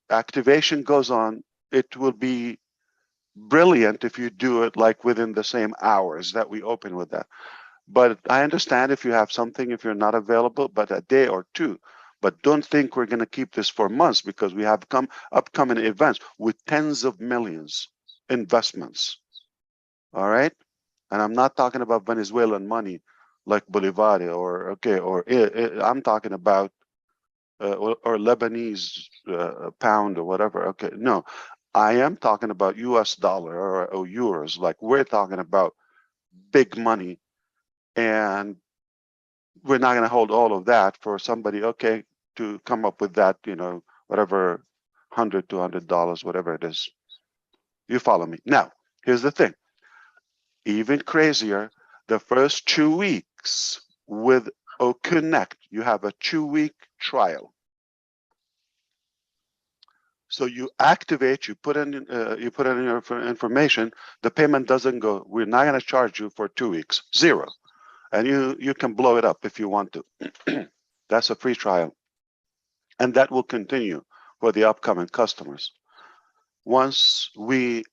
activation goes on, it will be brilliant if you do it like within the same hours that we open with that. But I understand if you have something, if you're not available, but a day or two. But don't think we're going to keep this for months, because we have upcoming events with tens of millions investments. All right. And I'm not talking about Venezuelan money like Bolivar or I'm talking about or Lebanese pound or whatever. Okay. No, I am talking about US dollar or euros. Like, we're talking about big money, and we're not going to hold all of that for somebody, okay, to come up with that, whatever, $100, $200, whatever it is. You follow me? Now, here's the thing. Even crazier, the first 2 weeks with OConnect, you have a 2-week trial. So you activate, you put in your information, the payment doesn't go. We're not going to charge you for 2 weeks, zero. And you can blow it up if you want to. That's a free trial. And that will continue for the upcoming customers. Once we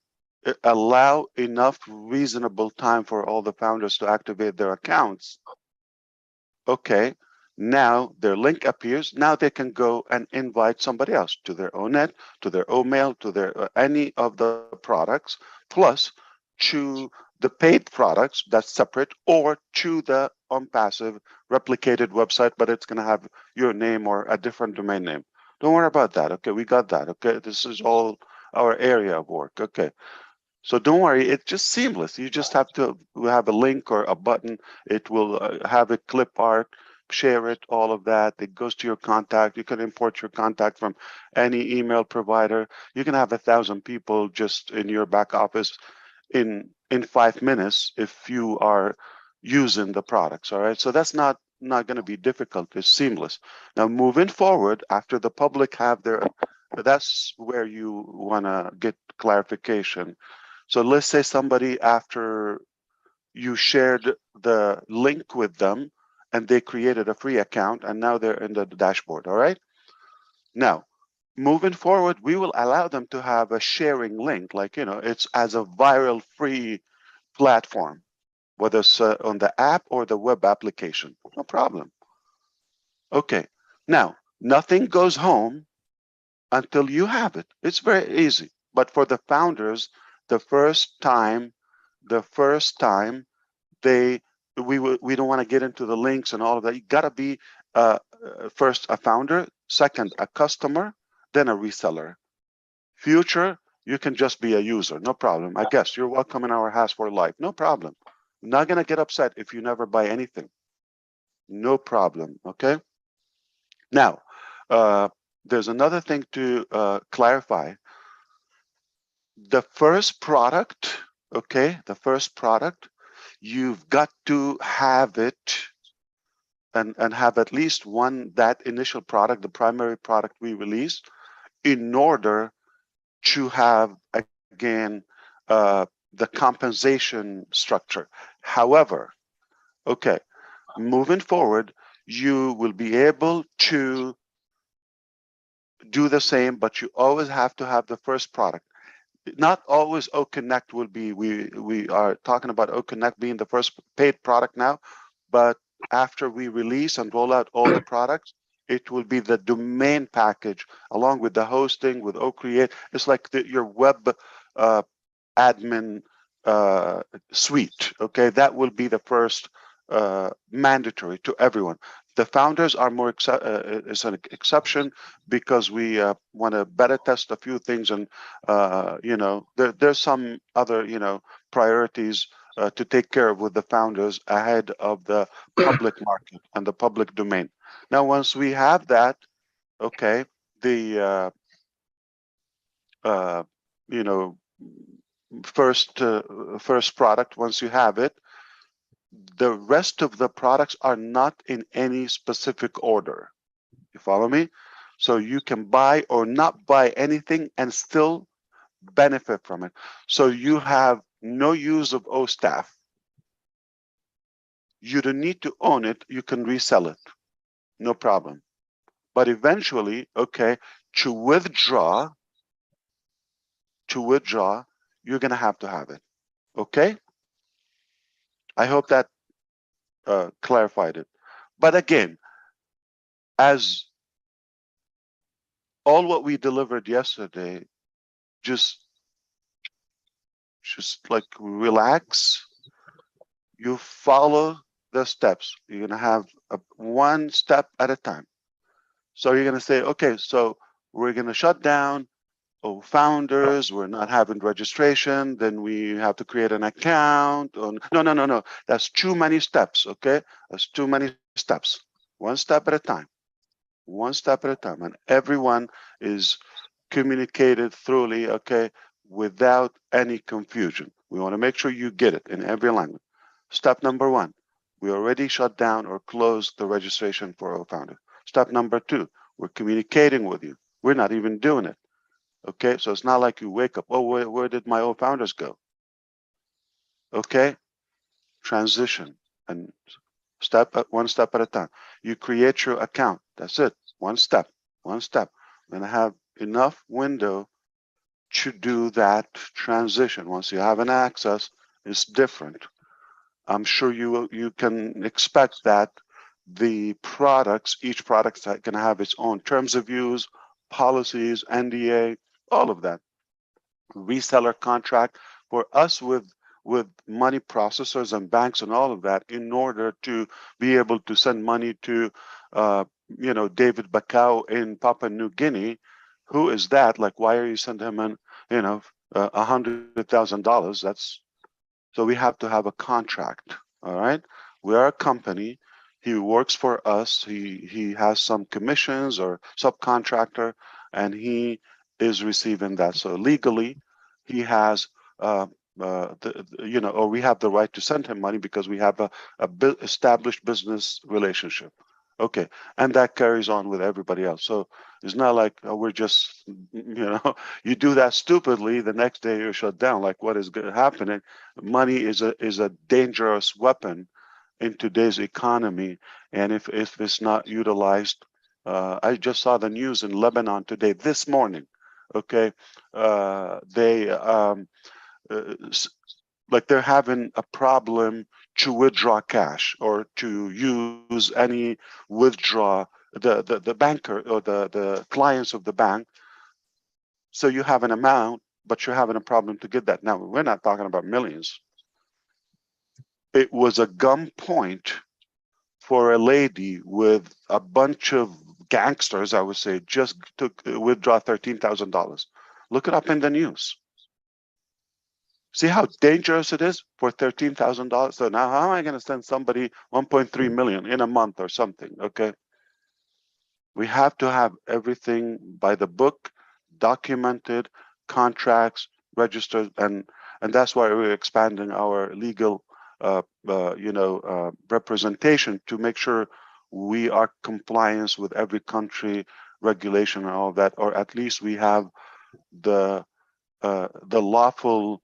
allow enough reasonable time for all the founders to activate their accounts, okay, now their link appears. Now they can go and invite somebody else to their ONET, to their OMail, to their any of the products, plus to the paid products that's separate, or to the OnPassive replicated website, but it's going to have your name or a different domain name. Don't worry about that. Okay, we got that. Okay, this is all our area of work. Okay. So don't worry, it's just seamless. You just have to have a link or a button. It will have a clip art, share it, all of that. It goes to your contact. You can import your contact from any email provider. You can have 1,000 people just in your back office in 5 minutes if you are using the products. All right. So that's not going to be difficult. It's seamless. Now, moving forward, after the public have their, that's where you want to get clarification. So let's say somebody, after you shared the link with them and they created a free account, and now they're in the dashboard. All right. Now, moving forward, we will allow them to have a sharing link, like, it's as a viral free platform, whether it's on the app or the web application. No problem. Okay. Now, nothing goes home until you have it. It's very easy. But for the founders, the first time we don't want to get into the links and all of that. You got to be first a founder, second a customer, then a reseller. Future, you can just be a user, no problem. I guess you're welcome in our house for life, no problem. I'm not gonna get upset if you never buy anything, no problem. Okay. Now, there's another thing to clarify. The first product, okay, you've got to have it and have at least one, that initial product, the primary product we release, in order to have, again, the compensation structure. However, okay, moving forward, you will be able to do the same, but you always have to have the first product. Not always OConnect will be, we are talking about OConnect being the first paid product now, but after we release and roll out all the products, it will be the domain package along with the hosting with OCreate. It's like your web admin suite. Okay, that will be the first mandatory to everyone. The founders are more is an exception, because we want to beta test a few things, and there's some other priorities to take care of with the founders ahead of the public market and the public domain. Now, once we have that, okay, the first product, once you have it, the rest of the products are not in any specific order. You follow me? So you can buy or not buy anything and still benefit from it. So you have no use of O staff. You don't need to own it. You can resell it. No problem. But eventually, okay, to withdraw, you're going to have it. Okay? I hope that clarified it. But again, as all what we delivered yesterday, just like relax. You follow the steps. You're going to have one step at a time. So you're going to say, okay, so we're going to shut down founders. We're not having registration. Then we have to create an account. No. That's too many steps. Okay. That's too many steps. One step at a time. One step at a time. And everyone is communicated thoroughly, okay, without any confusion. We want to make sure you get it in every language. Step number one, we already shut down or closed the registration for founder. Step number two, we're communicating with you. We're not even doing it. Okay, so it's not like you wake up, oh, where did my founders go? Okay, transition and one step at a time. You create your account. That's it. One step. We're gonna have enough window to do that transition. Once you have an access, it's different. I'm sure you can expect that the products, each product can have its own terms of use, policies, NDA, all of that. Reseller contract for us with money processors and banks and all of that, in order to be able to send money to David Bakau in Papua New Guinea. Who is that? Like, why are you sending him in $100,000? That's so we have to have a contract. All right, we are a company. He works for us. He has some commissions or subcontractor, and he is receiving that. So legally, he has or we have the right to send him money because we have a established business relationship. Okay, and that carries on with everybody else. So it's not like we're just, you do that stupidly, the next day you're shut down. Like, what is happening? Money is a dangerous weapon in today's economy, and if it's not utilized, I just saw the news in Lebanon today, this morning. Okay, they like they're having a problem to withdraw cash or to use any withdraw the banker or the clients of the bank. So you have an amount, but you're having a problem to get that. Now, we're not talking about millions. It was a gunpoint for a lady with a bunch of gangsters, I would say, just to withdraw $13,000. Look it up in the news. See how dangerous it is for $13,000. So now, how am I going to send somebody 1.3 million in a month or something? Okay, we have to have everything by the book, documented, contracts, registered, and that's why we're expanding our legal, representation to make sure we are compliance with every country regulation and all that, or at least we have the lawful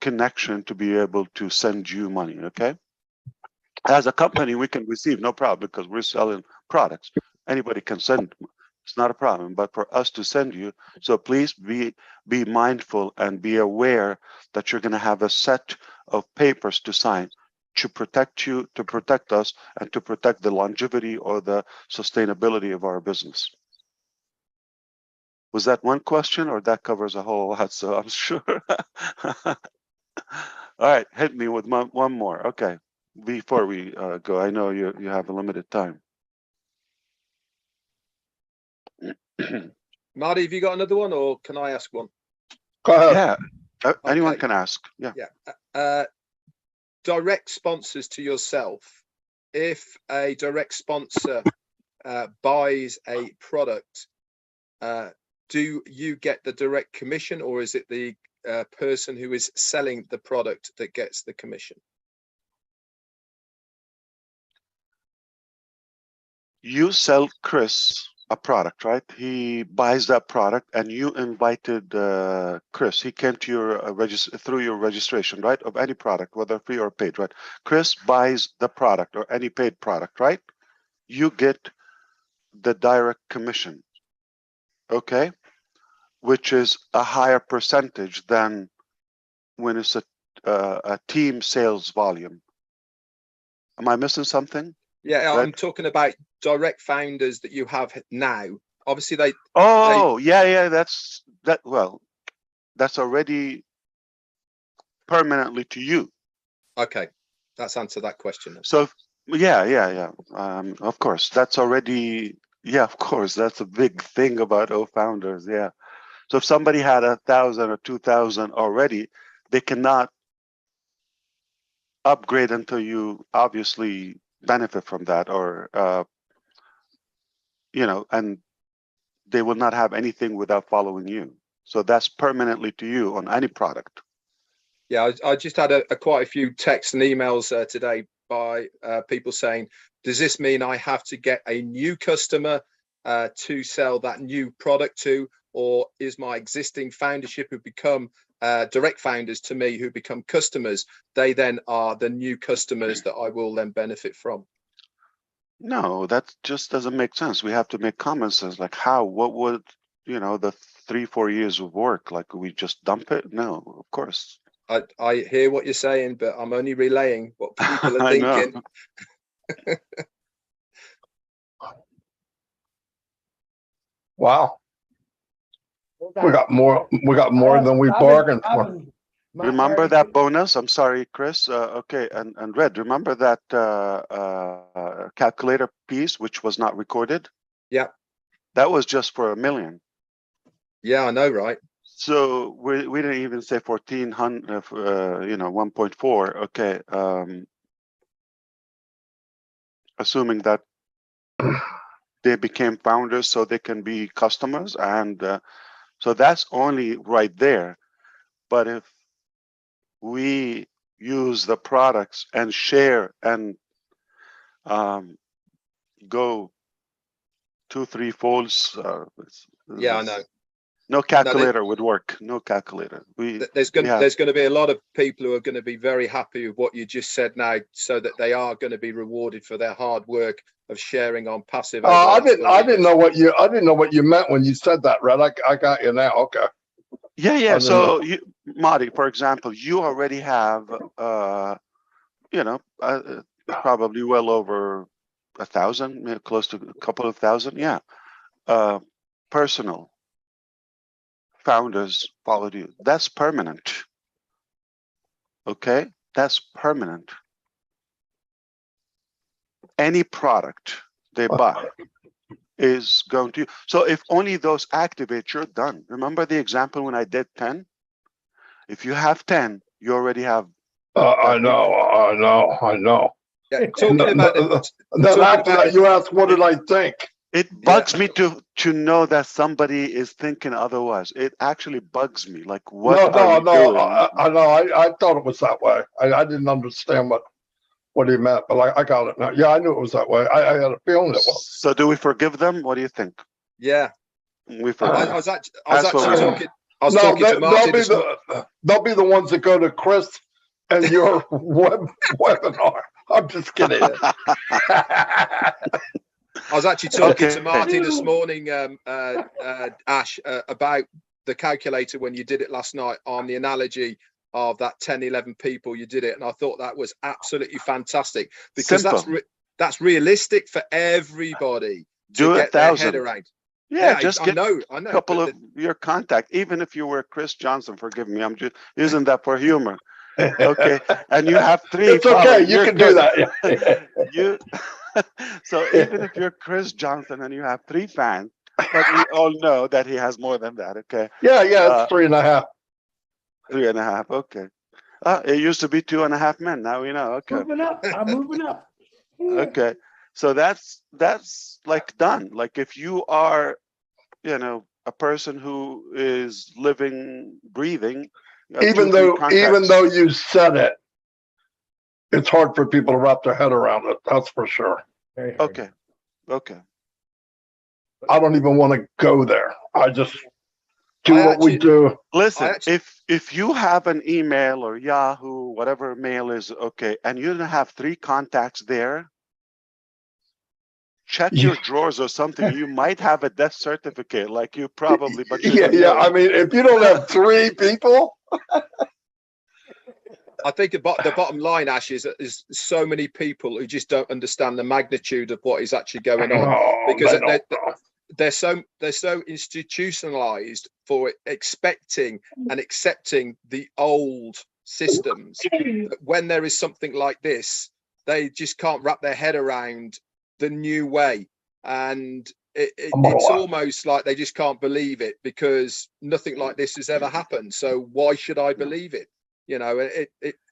connection to be able to send you money. Okay, as a company we can receive, no problem, because we're selling products. Anybody can send, it's not a problem. But for us to send you, so please be mindful and be aware that you're going to have a set of papers to sign to protect you, to protect us, and to protect the longevity or the sustainability of our business. Was that one question, or that covers a whole lot? So I'm sure. All right, hit me with one more. Okay, before we go, I know you have a limited time. Marty, have you got another one, or can I ask one? Go ahead. Yeah, anyone Okay. can ask. Yeah. Yeah. Direct sponsors to yourself. If a direct sponsor buys a product, do you get the direct commission, or is it the person who is selling the product that gets the commission? you sell Chris a product, right? He buys that product, and you invited Chris. He came to your through your registration, right? Of any product, whether free or paid, right? Chris buys the product or any paid product, right? You get the direct commission, okay? Which is a higher percentage than when it's a team sales volume. Am I missing something? Yeah, Right. I'm talking about direct founders that you have now. Obviously, they. Oh, yeah, that's that. Well, that's already permanently to you. Okay, that's answered that question. So, yeah. Of course, that's already. Yeah, of course, that's a big thing about founders. Yeah. So if somebody had 1,000 or 2,000 already, they cannot upgrade until you obviously benefit from that, or and they will not have anything without following you. So that's permanently to you on any product. Yeah, I just had quite a few texts and emails today by people saying, does this mean I have to get a new customer to sell that new product to, or is my existing foundership who become direct founders to me, who become customers, they then are the new customers that I will then benefit from? No, that just doesn't make sense. We have to make common sense. Like what would, the 3-4 years of work, like we just dump it? No, of course. I hear what you're saying, but I'm only relaying what people are thinking. Wow. We got more than we bargained for. Remember that bonus? I'm sorry, Chris. Okay, and Red, remember that calculator piece which was not recorded? Yeah. That was just for $1 million. Yeah, I know, right? So we didn't even say 1,400, 1.4. Okay. Assuming that they became founders so they can be customers, and so that's only right there. But if we use the products and share and go 2-3 folds, Yeah, I know. No calculator would work. No calculator. There's going to be a lot of people who are going to be very happy with what you just said now, so that they are going to be rewarded for their hard work of sharing on passive. I didn't know what you meant when you said that, Red. I got you now. Okay. Yeah. So Marty, for example, you already have probably well over 1,000, close to a couple of thousand. Yeah. Personal founders followed you. That's permanent. Okay, that's permanent. Any product they buy is going to. So if only those activate, you're done. Remember the example when I did 10? If you have 10, you already have. I know. Yeah, talking about then after that, you asked, what did I think? It bugs me to know that somebody is thinking otherwise. It actually bugs me. Like, what are you doing? I know. I thought it was that way. I didn't understand what he meant, but I got it now. Yeah, I knew it was that way. I had a feeling it was. So do we forgive them? What do you think? Yeah. We forgive. I was actually talking to Martin. They'll be the ones that go to Chris and your webinar. I'm just kidding. I was actually talking to Marty this morning, Ash, about the calculator when you did it last night, on the analogy of that 10, 11 people you did it. And I thought that was absolutely fantastic, because that's realistic for everybody to get their head around. Yeah, just get I know, a couple of your contact. Even if you were Chris Johnson, forgive me, I'm just using that for humor. Okay, and you have 3. It's okay, you can do that. So even if you're Chris Johnson and you have 3 fans, but we all know that he has more than that. Okay. Yeah, it's 3.5. 3.5. Okay. It used to be 2.5 men. Now we know. Okay. I'm moving up. Okay. So that's like done. Like if you are, a person who is living, breathing. Even though you said it, it's hard for people to wrap their head around it. That's for sure. Okay. Okay. I don't even want to go there. I just do I what we actually- do. Listen, actually- if you have an email or Yahoo, whatever mail is, okay, and you don't have 3 contacts there, check your drawers or something. You might have a death certificate, like you probably, but you Yeah, don't yeah. know. I mean, if you don't have 3 people, I think the bottom line, Ash, is so many people who just don't understand the magnitude of what is actually going on, because they're so institutionalized for expecting and accepting the old systems that when there is something like this, they just can't wrap their head around the new way, and it's almost like they just can't believe it, because nothing like this has ever happened. So why should I believe it? You know,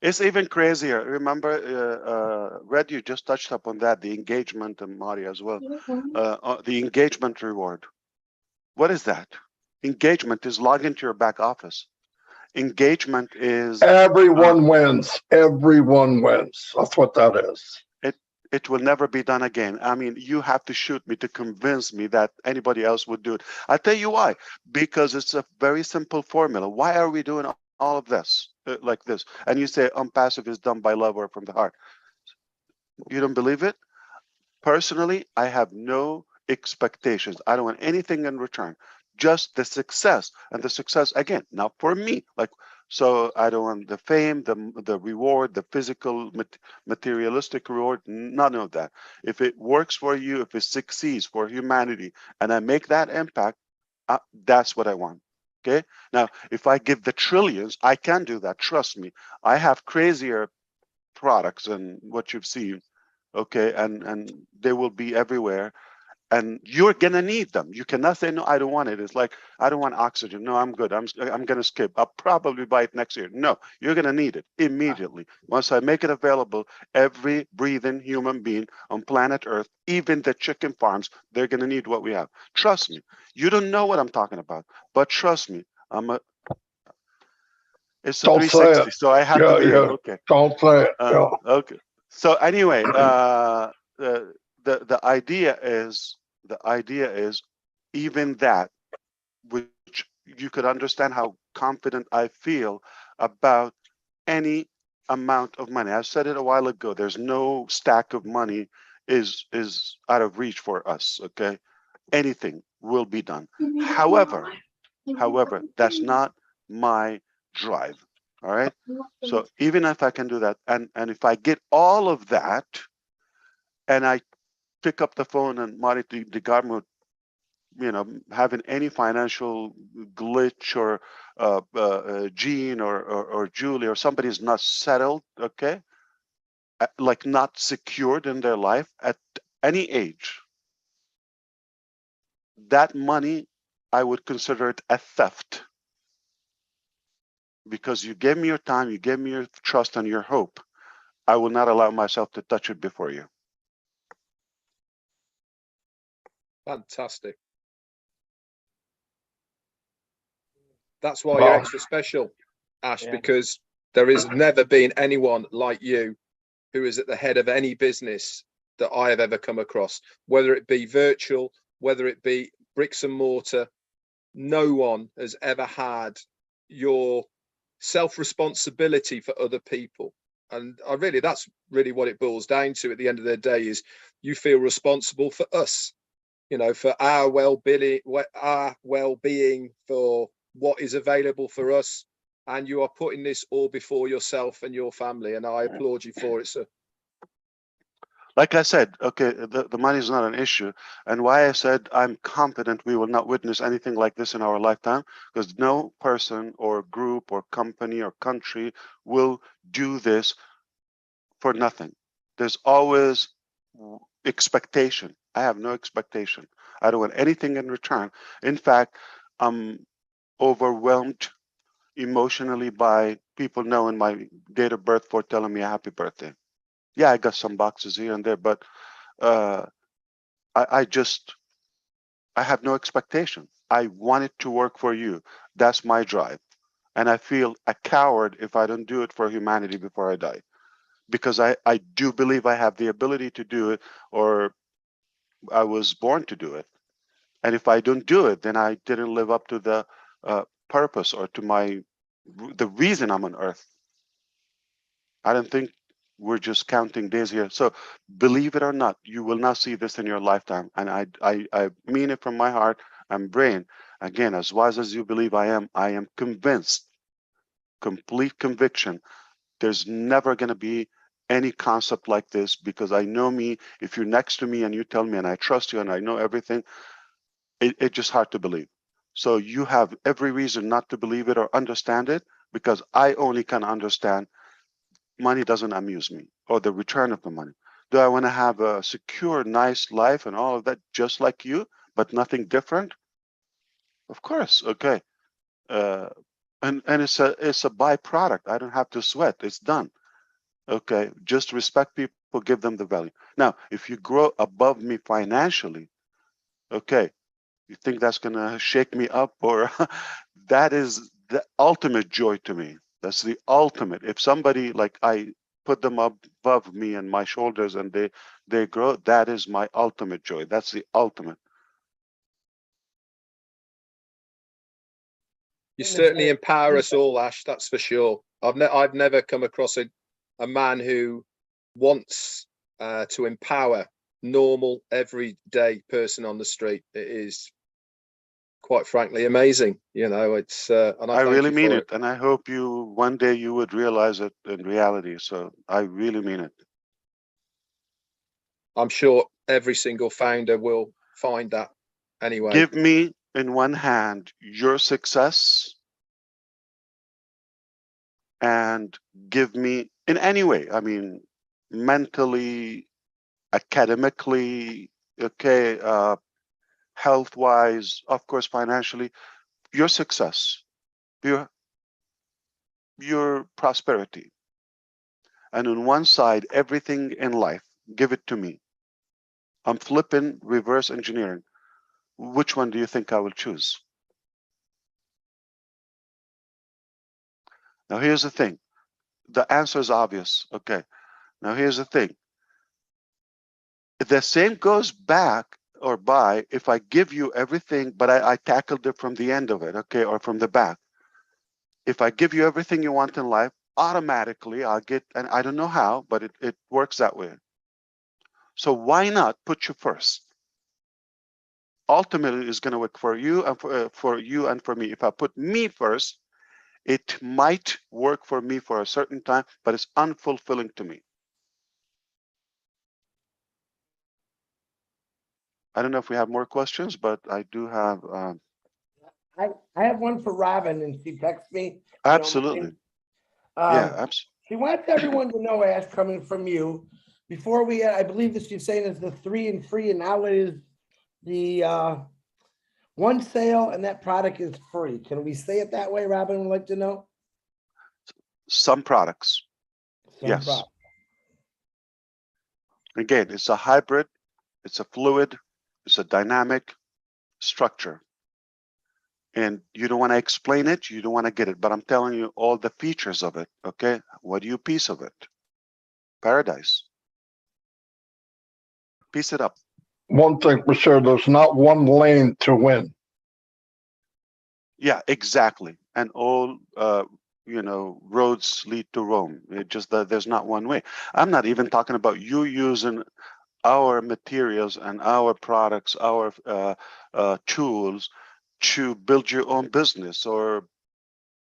It's even crazier. Remember, Red, you just touched upon that, the engagement, and Mari as well. The engagement reward. What is that? Engagement is log into your back office. Engagement is everyone wins. Everyone wins. That's what that is. it will never be done again. I mean, you have to shoot me to convince me that anybody else would do it. I'll tell you why. Because it's a very simple formula. Why are we doing all of this like this? And you say unpassive is done by love or from the heart. You don't believe it? Personally, I have no expectations. I don't want anything in return. Just the success, and the success again, not for me. Like, so I don't want the fame, the reward, the physical materialistic reward, none of that. If it works for you, if it succeeds for humanity, and I make that impact, that's what I want. Okay. Now, if I give the trillions, I can do that. Trust me. I have crazier products than what you've seen. Okay, and they will be everywhere, and you're gonna need them. You cannot say no, I don't want it. It's like, I don't want oxygen. No, I'm good. I'm gonna skip. I'll probably buy it next year. No, you're gonna need it immediately. Once I make it available, every breathing human being on planet Earth, even the chicken farms, they're gonna need what we have. Trust me. You don't know what I'm talking about, but trust me, it's a Don't say 360, it. so I have Yeah, to be yeah. okay. Don't say it. Yeah. Okay. So anyway, the idea is even that, which you could understand how confident I feel about any amount of money. I said it a while ago. There's no stack of money is out of reach for us. Okay, anything will be done. However, that's not my drive. All right. So even if I can do that, and if I get all of that, and I pick up the phone and Mari the government, having any financial glitch or Gene or Julie or somebody's not settled, okay, like not secured in their life at any age, that money, I would consider it a theft. Because you gave me your time, you gave me your trust and your hope. I will not allow myself to touch it before you. fantastic. That's why Wow. you're extra special, Ash, Yeah. because there has never been anyone like you who is at the head of any business that I have ever come across, whether it be virtual, whether it be bricks and mortar. No one has ever had your self-responsibility for other people. And that's really what it boils down to at the end of the day, is you feel responsible for us, for our well-being, for what is available for us. And you are putting this all before yourself and your family. And I applaud you for it, sir. Like I said, okay, the money is not an issue. And why I said I'm confident we will not witness anything like this in our lifetime, because no person or group or company or country will do this for nothing. There's always expectation. I have no expectation. I don't want anything in return. In fact, I'm overwhelmed emotionally by people knowing my date of birth for telling me a happy birthday. Yeah, I got some boxes here and there, but I have no expectation. I want it to work for you. That's my drive. And I feel a coward if I don't do it for humanity before I die. Because I do believe I have the ability to do it, or I was born to do it. And if I don't do it, then I didn't live up to the purpose or to the reason I'm on earth. I don't think we're just counting days here. So believe it or not, you will not see this in your lifetime. And I mean it from my heart and brain. Again, as wise as you believe I am convinced, complete conviction, there's never going to be any concept like this, because I know me. If you're next to me and you tell me and I trust you and I know everything, it's just hard to believe. So you have every reason not to believe it or understand it, because I only can understand money doesn't amuse me, or the return of the money. Do I want to have a secure, nice life and all of that, just like you, but nothing different? Of course, okay. And it's a byproduct. I don't have to sweat. It's done. Okay, just respect people, give them the value. Now, if you grow above me financially, okay, you think that's gonna shake me up, or that is the ultimate joy to me. That's the ultimate. If somebody, like, I put them up above me and my shoulders and they grow, that is my ultimate joy. That's the ultimate. You certainly empower us all, Ash. That's for sure. I've never come across a man who wants to empower normal, everyday person on the street. It is, quite frankly, amazing. You know, it's and I thank really you mean for it, and I hope one day you would realize it in reality. So I really mean it. I'm sure every single founder will find that anyway. Give me in one hand your success, and give me in any way. I mean, mentally, academically, okay, health-wise, of course, financially, your success, your prosperity. And on one side, everything in life, give it to me. I'm flipping reverse engineering. Which one do you think I will choose? Now, here's the thing. The answer is obvious. Okay. Now, here's the thing. The same goes back or by if I give you everything, but I tackled it from the end of it, okay, or from the back. If I give you everything you want in life, automatically I'll get, and I don't know how, but it works that way. So why not put you first? Ultimately, it's going to work for you and for you and for me. If I put me first, it might work for me for a certain time, but it's unfulfilling to me. I don't know if we have more questions, but I do have. I have one for Robin, and she texts me. if you don't Absolutely. mind. Yeah, Um, absolutely. She wants everyone to know, Ash, coming from you, before we, I believe that she's saying is the 3 and free, and now it is the one sale, and that product is free. Can we say it that way? Robin would like to know. Some products. Some Yes. product. Again, it's a hybrid, it's a fluid, it's a dynamic structure. And you don't want to explain it, you don't want to get it, but I'm telling you all the features of it, okay? What do you piece of it? Paradise. Piece it up. One thing for sure, there's not one lane to win. Yeah, exactly. And all, roads lead to Rome. It just that there's not one way. I'm not even talking about you using our materials and our products, our tools to build your own business or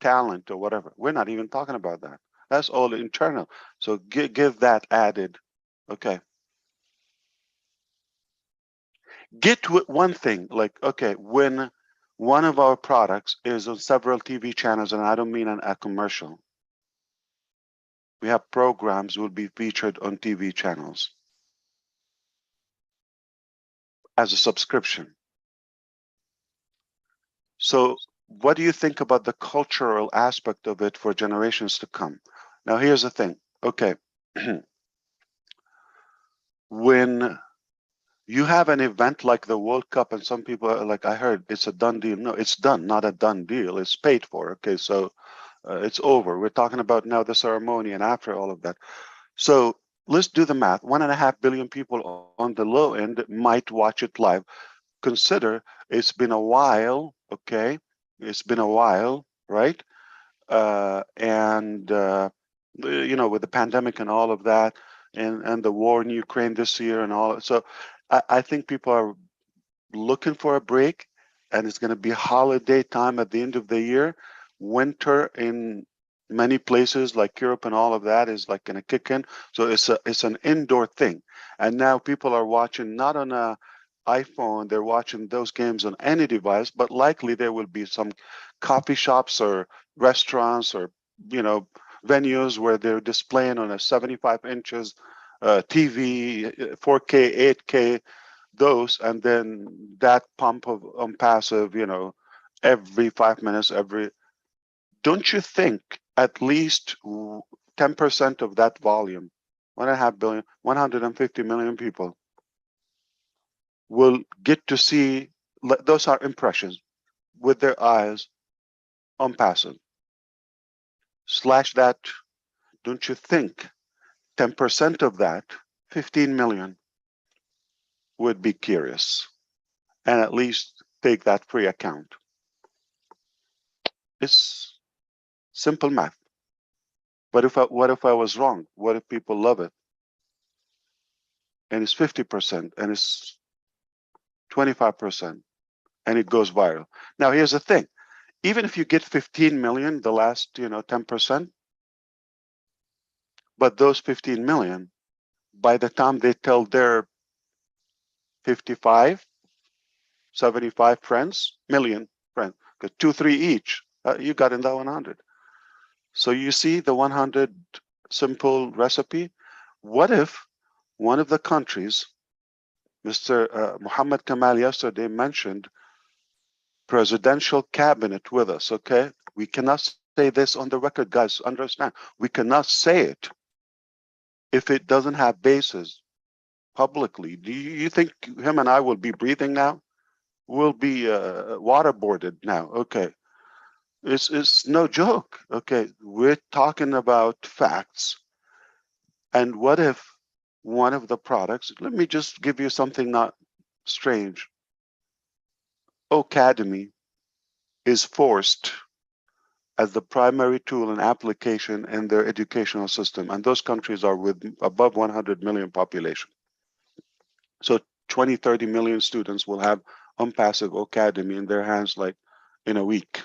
talent or whatever. We're not even talking about that. That's all internal. So give that added. Okay. Get one thing, like, okay, when one of our products is on several TV channels, and I don't mean a commercial. We have programs will be featured on TV channels as a subscription. So what do you think about the cultural aspect of it for generations to come? Now, here's the thing. Okay. When you have an event like the World Cup, and some people are like, I heard it's a done deal. No, it's done, not a done deal. It's paid for. Okay, so it's over. We're talking about now the ceremony and after all of that. So let's do the math. 1.5 billion people on the low end might watch it live. Consider it's been a while, okay? It's been a while, right? You know, with the pandemic and all of that, and the war in Ukraine this year and all. So I think people are looking for a break, and it's going to be holiday time at the end of the year. Winter in many places like Europe and all of that is like going to kick in. So it's an indoor thing. And now people are watching not on a iPhone, they're watching those games on any device, but likely there will be some coffee shops or restaurants or, you know, venues where they're displaying on a 75 inches TV, 4K, 8K, those, and then that pump of passive, you know, every 5 minutes, don't you think at least 10% of that volume, 1.5 billion, 150 million people will get to see, those are impressions with their eyes on passive. Slash that, don't you think 10% of that, 15 million, would be curious and at least take that free account? It's simple math. But what if I was wrong? What if people love it? And it's 50% and it's 25% and it goes viral. Now here's the thing. Even if you get 15 million, the last, 10%, but those 15 million, by the time they tell their 55, 75 million friends, because 2, 3 each, you got in that 100. So you see the 100 simple recipe. What if one of the countries, Mr. Muhammad Kamal yesterday mentioned presidential cabinet with us, okay? We cannot say this on the record, guys, understand. We cannot say it if it doesn't have basis publicly. Do you think him and I will be breathing now? We'll be waterboarded now, okay? It's no joke, okay? We're talking about facts. And what if one of the products, let me just give you something not strange. Academy is forced as the primary tool and application in their educational system. And those countries are with above 100 million population. So 20, 30 million students will have unpassive Academy in their hands like in a week.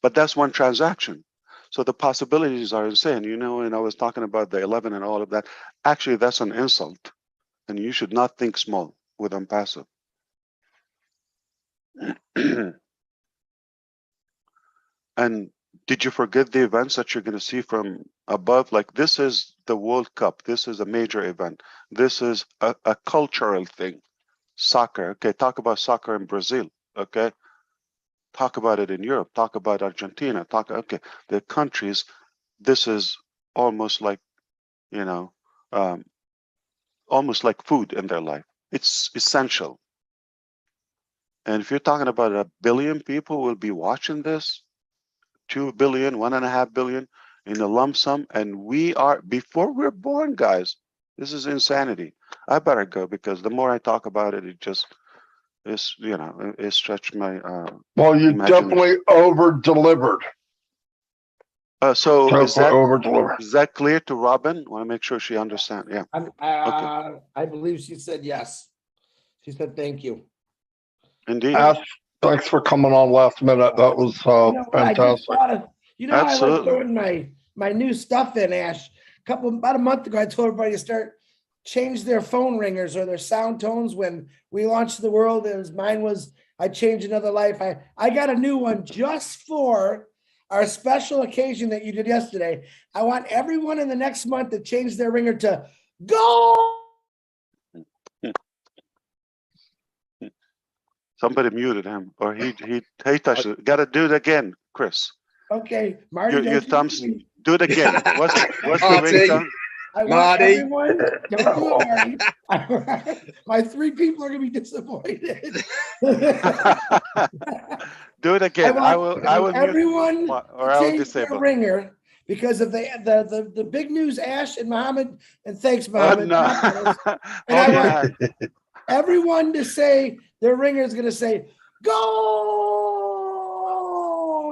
But that's one transaction. So the possibilities are insane. And I was talking about the 11 and all of that. Actually, that's an insult. And you should not think small with unpassive. And did you forget the events that you're going to see from above? Like, this is the World Cup. This is a major event. This is a cultural thing. Soccer. Okay, talk about soccer in Brazil. Okay. Talk about it in Europe. Talk about Argentina. Okay, the countries. This is almost like, almost like food in their life. It's essential. And if you're talking about 1 billion people will be watching this, 2 billion, 1.5 billion in a lump sum, and we are, before we're born, guys, this is insanity. I better go because the more I talk about it, it just is, it stretched my Well, you imagination. definitely over-delivered. So is over-delivered. that clear to Robin? I want to make sure she understands. Yeah. I believe she said yes. She said thank you. Indeed. Ash, thanks for coming on last minute. That was I just fantastic. thought of, I like Absolutely. throwing my new stuff in, Ash. About a month ago, I told everybody to change their phone ringers or their sound tones when we launched the world. Mine was, I changed another life. I got a new one just for our special occasion that you did yesterday. I want everyone in the next month to change their ringer to go. Somebody muted him, or he touched it. Got to do it again, Chris. Okay, Marty. Your thumbs. Do it again. What's the Marty. ringtone? I want Marty. everyone. Don't do it, Marty. My 3 people are going to be disappointed. Do it again. I will mute, everyone or I will change disable. their ringer because of the big news, Ash and Muhammad, and thanks, Muhammad. No. And I Oh, want yeah. everyone to say their ringer is going to say, "Go!"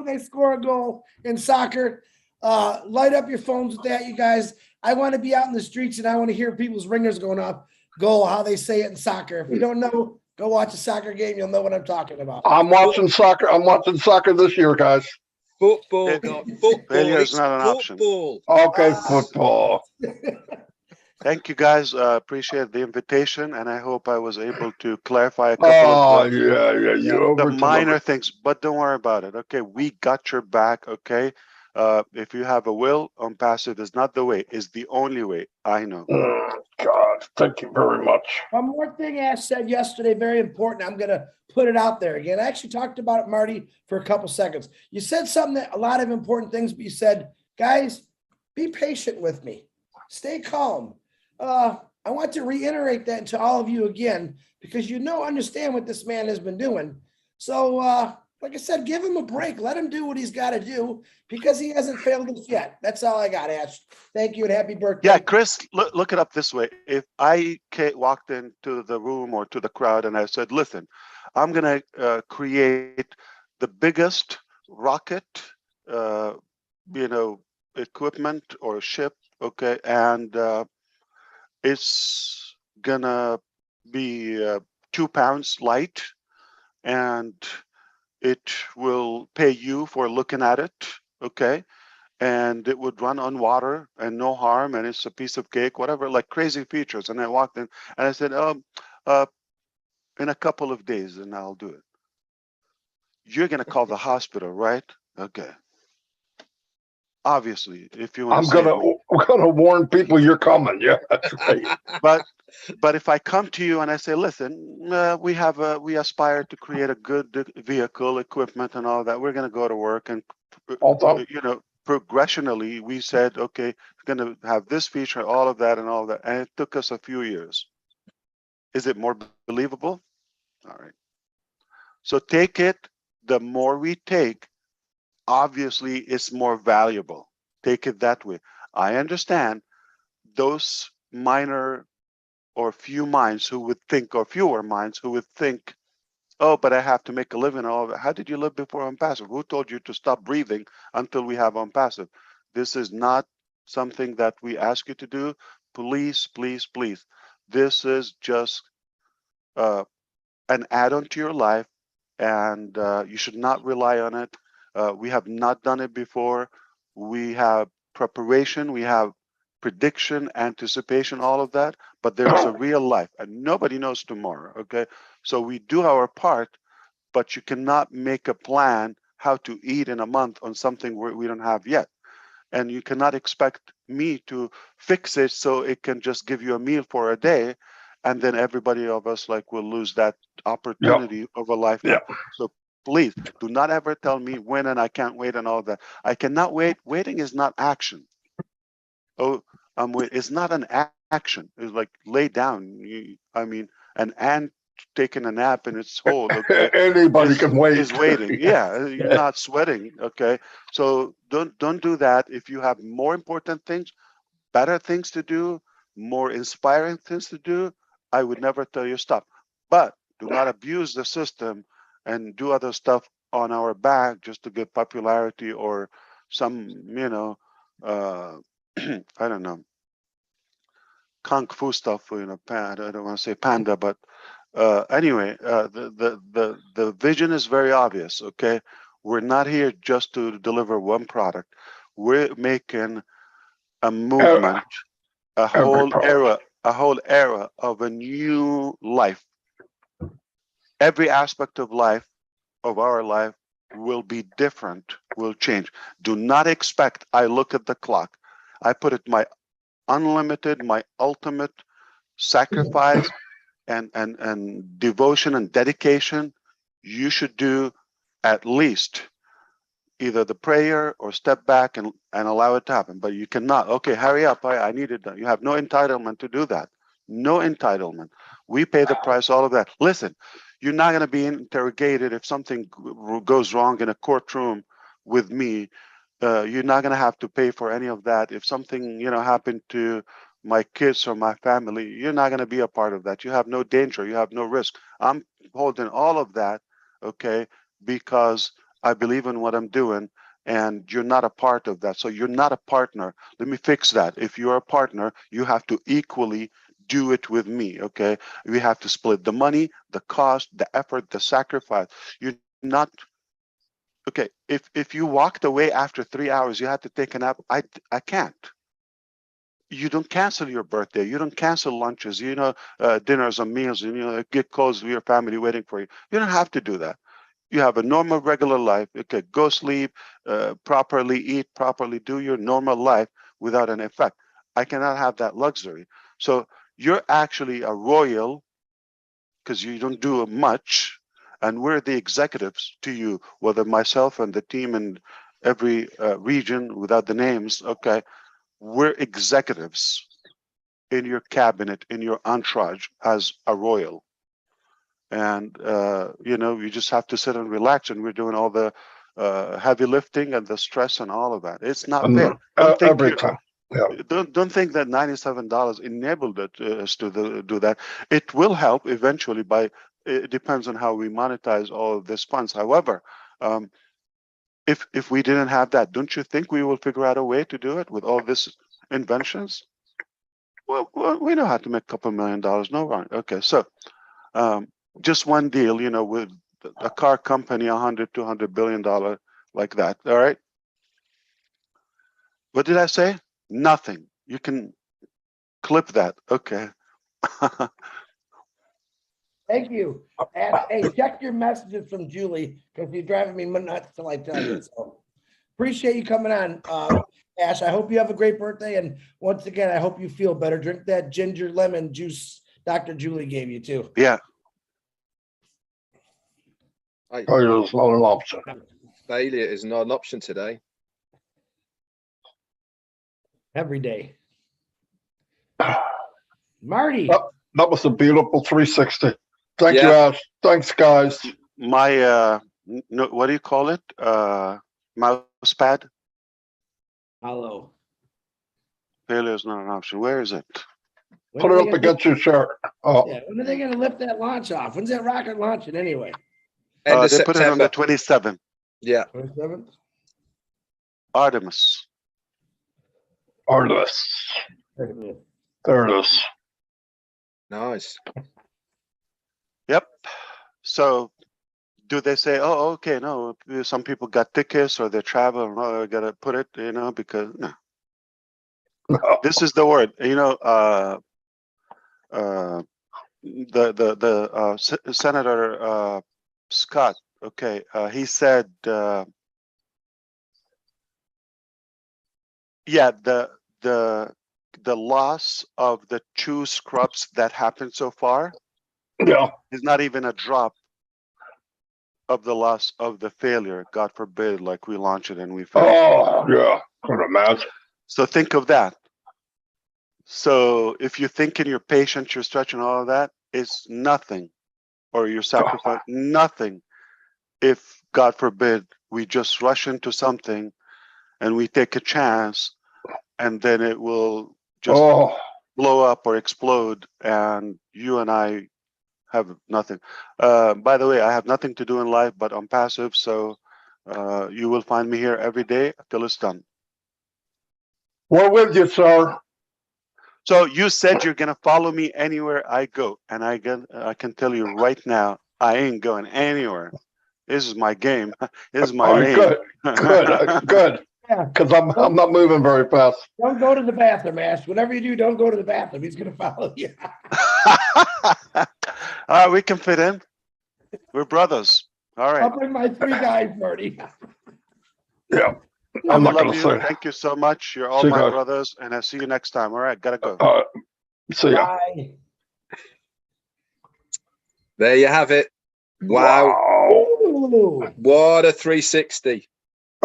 They score a goal in soccer. Light up your phones with that, you guys. I want to be out in the streets and I want to hear people's ringers going off. Goal, how they say it in soccer. If you don't know, go watch a soccer game. You'll know what I'm talking about. I'm watching soccer. I'm watching soccer this year, guys. Football, God, football. Failure is It's not an option. football. Okay, Ah. football. Thank you guys. Appreciate the invitation, and I hope I was able to clarify a couple Oh, of yeah. You the over minor things, but don't worry about it. Okay, we got your back. Okay, if you have a will, on passive is not the way; is the only way. I know. God, thank you very much. One more thing Ash said yesterday, very important. I'm going to put it out there again. I actually talked about it, Marty, for a couple seconds. You said something that a lot of important things, but you said, guys, be patient with me. Stay calm. I want to reiterate that to all of you again, because understand what this man has been doing. So, like I said, give him a break. Let him do what he's got to do, because he hasn't failed us yet. That's all I got, Ash. Thank you and happy birthday. Yeah, Chris, look it up this way. If I walked into the room or to the crowd and I said, listen, I'm going to create the biggest rocket, equipment or ship, okay, and it's going to be 2 pounds light, and it will pay you for looking at it, okay? And it would run on water and no harm, and it's a piece of cake, whatever, like crazy features. And I walked in and I said, in a couple of days, and I'll do it. You're gonna call the hospital, right? Okay. Obviously, if you want I'm to save me. gonna warn people you're coming. Yeah, that's right. But if I come to you and I say, listen, we aspire to create a good vehicle, equipment, and all that. We're gonna go to work, and Also, progressionally, we said, okay, we're going to have this feature, all of that, and it took us a few years. Is it more believable? All right. So take it. The more we take, obviously, it's more valuable. Take it that way. I understand those minor or few minds who would think, or fewer minds who would think, oh, but I have to make a living. All of that. How did you live before on passive? Who told you to stop breathing until we have on passive? This is not something that we ask you to do. Please, please, please. This is just an add-on to your life, and you should not rely on it. We have not done it before. We have preparation. We have prediction, anticipation, all of that, but there is a real life, and nobody knows tomorrow, okay? So we do our part, but you cannot make a plan how to eat in a month on something we don't have yet. And you cannot expect me to fix it so it can just give you a meal for a day, and then everybody of us will lose that opportunity of a lifetime. Yeah. So please do not ever tell me when and I can't wait and all that. I cannot wait. Waiting is not action. Oh, it's not an action. It's like lay down. An ant taking a nap in its hole. Okay, anybody can wait. Is waiting. Yeah, you're not sweating. Okay, so don't do that. If you have more important things, better things to do, more inspiring things to do, I would never tell you stop. But do not abuse the system and do other stuff on our back just to get popularity or some, I don't know, kung fu stuff. I don't want to say panda, but anyway, the vision is very obvious. Okay, we're not here just to deliver one product. We're making a movement, a whole era of a new life. Every aspect of life, of our life, will be different, will change. Do not expect, I look at the clock, I put it my unlimited, my ultimate sacrifice and devotion and dedication. You should do at least either the prayer or step back and allow it to happen. But you cannot, okay, hurry up, I need it done. You have no entitlement to do that. No entitlement. We pay the price, all of that. Listen, you're not going to be interrogated if something goes wrong in a courtroom with me you're not going to have to pay for any of that. If something, happened to my kids or my family, you're not going to be a part of that. You have no danger. You have no risk. I'm holding all of that, okay, because I believe in what I'm doing, and you're not a part of that. So you're not a partner. Let me fix that. If you're a partner, you have to equally do it with me, okay? We have to split the money, the cost, the effort, the sacrifice. You're not okay. If you walked away after 3 hours, you had to take a nap. I can't. You don't cancel your birthday. You don't cancel lunches. Dinners and meals. And get close to your family waiting for you. You don't have to do that. You have a normal, regular life. Okay, go sleep, properly eat, properly do your normal life without an effect. I cannot have that luxury. So you're actually a royal because you don't do much, and we're the executives to you, whether myself and the team in every region without the names, okay, we're executives in your cabinet, in your entourage as a royal. And, you just have to sit and relax, and we're doing all the heavy lifting and the stress and all of that. It's not fair. Every time. Yeah. Don't think that $97 enabled us to do that. It will help eventually. It depends on how we monetize all of these funds. However, if we didn't have that, don't you think we will figure out a way to do it with all these inventions? Well, we know how to make a couple $1 million. No, wrong. Okay, so just one deal, with a car company, $100-200 billion like that. All right. What did I say? Nothing. You can clip that. Okay. Thank you. And, hey, check your messages from Julie because you're driving me nuts till I tell you. So appreciate you coming on, Ash. I hope you have a great birthday. And once again, I hope you feel better. Drink that ginger lemon juice Dr. Julie gave you too. Yeah. Failure is not an option. Failure is not an option today. Every day. Marty. That was a beautiful 360. Thank you, Yeah. Ash. Thanks, guys. My what do you call it? Mouse pad. Hello. Failure is not an option. Where is it? Put it up against your shirt. Oh, Yeah, when are they going to lift that launch off? When's that rocket launching anyway? End of They put it on September. the 27th. Yeah. 27th? Artemis. Artemis. There it is. Nice. Yep. So do they say, oh, okay, no, some people got tickets or they travel, no, I gotta put it, because no. No. This is the word, Senator Scott, okay, he said, yeah, the loss of the 2 scrubs that happened so far Yeah. is not even a drop of the loss of the failure. God forbid, like we launch it and we fail. Oh, yeah. Could imagine. So think of that. So if you're thinking you're patient, you're stretching all of that, it's nothing, or you're sacrificing nothing. If God forbid, we just rush into something and we take a chance, and then it will just blow up or explode, and you and I have nothing. By the way, I have nothing to do in life, but I'm passive, so you will find me here every day till it's done. We're with you, sir. So you said you're gonna follow me anywhere I go, and I can tell you right now, I ain't going anywhere. This is my game. This is my lane. Good. Yeah. Because I'm not moving very fast. Don't go to the bathroom, Ash. Whatever you do, don't go to the bathroom. He's going to follow you. We can fit in. We're brothers. All right. I'll bring my 3 guys, Marty. Yeah. I'm not going to say. Thank you so much. You're all See you my guys. brothers, and I'll see you next time. All right, gotta go. See ya. Bye. There you have it. Wow. Ooh. What a 360.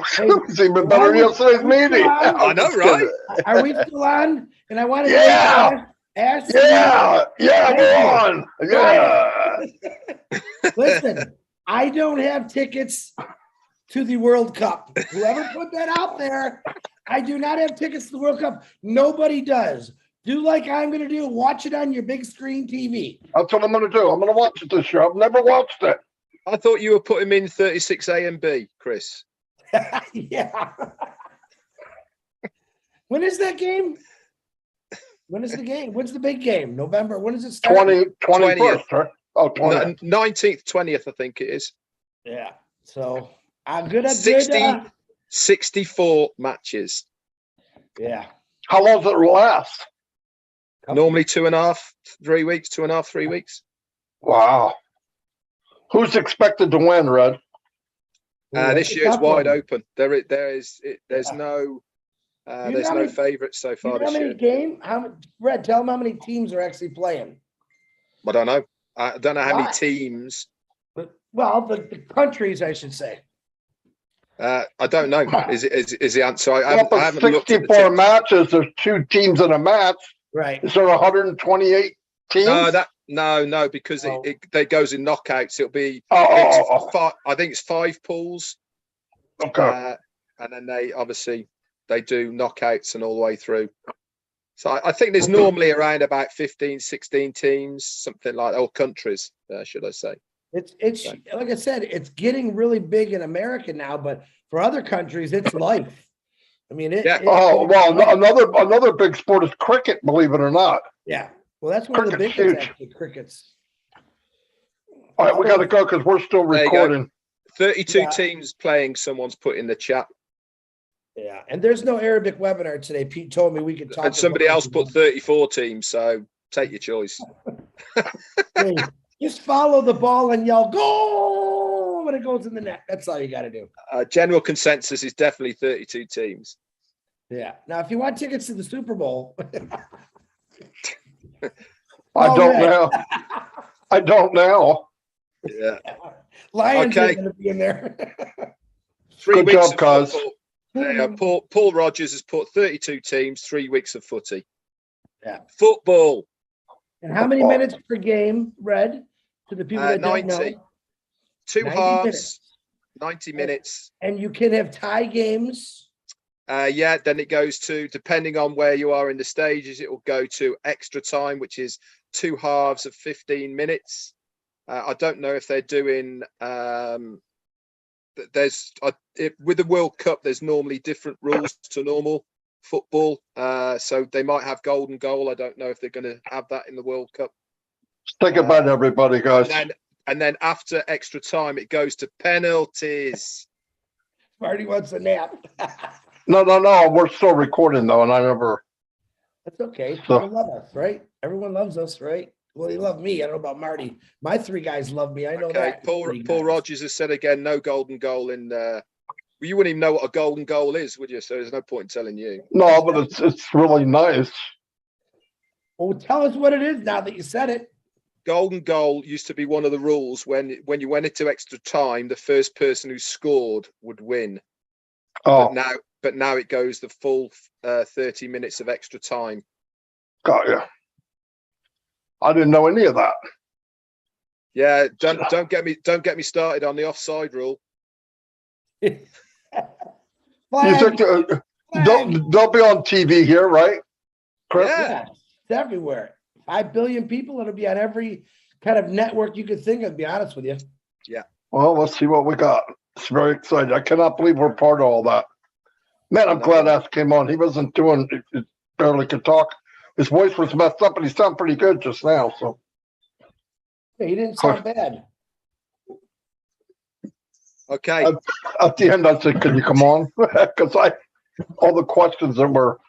It's even better than yesterday's meeting. I know, right? Are we still on? And I want to Yeah. Ash. Yeah, we're on. Yeah. Listen, I don't have tickets to the World Cup. Whoever put that out there, I do not have tickets to the World Cup. Nobody does. Do like I'm going to do. Watch it on your big screen TV. That's what I'm going to do. I'm going to watch it this year. I've never watched it. I thought you were putting in 36A and B, Chris. Yeah. When is that game? When is the game? When's the big game? November. When does it start? 21st, right? Oh, 20th. 19th, 20th, I think it is. Yeah. So I'm good at 64 matches. Yeah. How long does it last? Normally 2.5, 3 weeks, 2.5, 3 weeks. Wow. Who's expected to win, Red? This year it's wide open. There's no favourites so far this year. Red, tell them how many teams are actually playing. I don't know. I don't know how many teams. Well, the countries, I should say. I don't know. Is the answer? I haven't looked at the 64 teams. matches. There's 2 teams in a match. Right. Is there 128 teams? No, because it goes in knockouts. It'll be. I think it's 5 pools. Okay. And then they do knockouts and all the way through. So I think there's normally around about 15, 16 teams, something like that, or countries, should I say. It's like I said, it's getting really big in America now, but for other countries, it's life. I mean, another big sport is cricket, believe it or not. Yeah. Well, that's one of the Cricket's biggest huge. actually, crickets. All right, we got to go because we're still recording. 32 teams playing, someone's put in the chat. Yeah, and there's no Arabic webinar today. Pete told me we could talk. And somebody else put 34 teams, so take your choice. Hey, just follow the ball and yell "Goal" when it goes in the net. That's all you got to do. General consensus is definitely 32 teams. Yeah. Now, if you want tickets to the Super Bowl, I don't know. Yeah. Lions are going to be in there. 3 Good weeks job, cuz. Paul Rogers has put 32 teams, 3 weeks of footy. Yeah. Football. And how many minutes per game, Red, to the people that 90. don't know? 2 90 halves, minutes. 90 minutes. And you can have tie games. Then it goes to, depending on where you are in the stages, it will go to extra time, which is 2 halves of 15 minutes. I don't know if they're doing with the World Cup, there's normally different rules to normal football. So they might have golden goal. I don't know if they're going to have that in the World Cup. Think about everybody, guys. And then after extra time, it goes to penalties. Marty wants a nap. No. We're still recording though, and I never. That's okay. People love us, right? Everyone loves us, right? Well, they love me. I don't know about Marty. My 3 guys love me. I know that. Paul Rogers has said again, no golden goal in. You wouldn't even know what a golden goal is, would you? So there's no point in telling you. No, but it's really nice. Well, tell us what it is now that you said it. Golden goal used to be one of the rules when you went into extra time, the first person who scored would win. Oh, but now it goes the full 30 minutes of extra time. got you. I didn't know any of that. Yeah, don't get me started on the offside rule. You think they'll be on TV here, right, Chris? Yeah, it's everywhere. 5 billion people. It'll be on every kind of network you could think of, to be honest with you. Yeah. Well, let's see what we got. It's very exciting. I cannot believe we're part of all that. Man, I'm glad Ash came on. He wasn't doing, he barely could talk. His voice was messed up, but he sounded pretty good just now. So Yeah, he didn't sound bad. Okay. At the end, I said, "Can you come on?" Because all the questions that were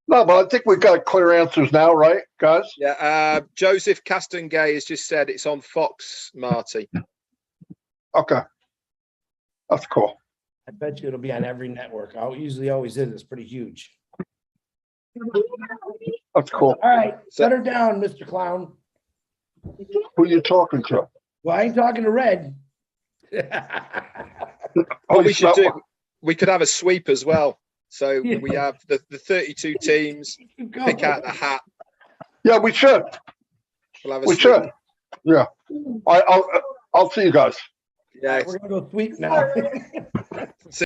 no, but I think we've got clear answers now, right, guys? Yeah. Joseph Castengay has just said it's on Fox, Marty. Okay, that's cool. I bet you it'll be on every network. I usually always is. It's pretty huge. That's cool. All right, set her down, Mr. Clown. Who are you talking to? Well, I ain't talking to Red. What we should do, we could have a sweep as well. So we have the 32 teams, pick out the hat. Yeah, we should. We'll have a We sweep. should. Yeah. I'll see you guys. Yeah. We're gonna go sweep now.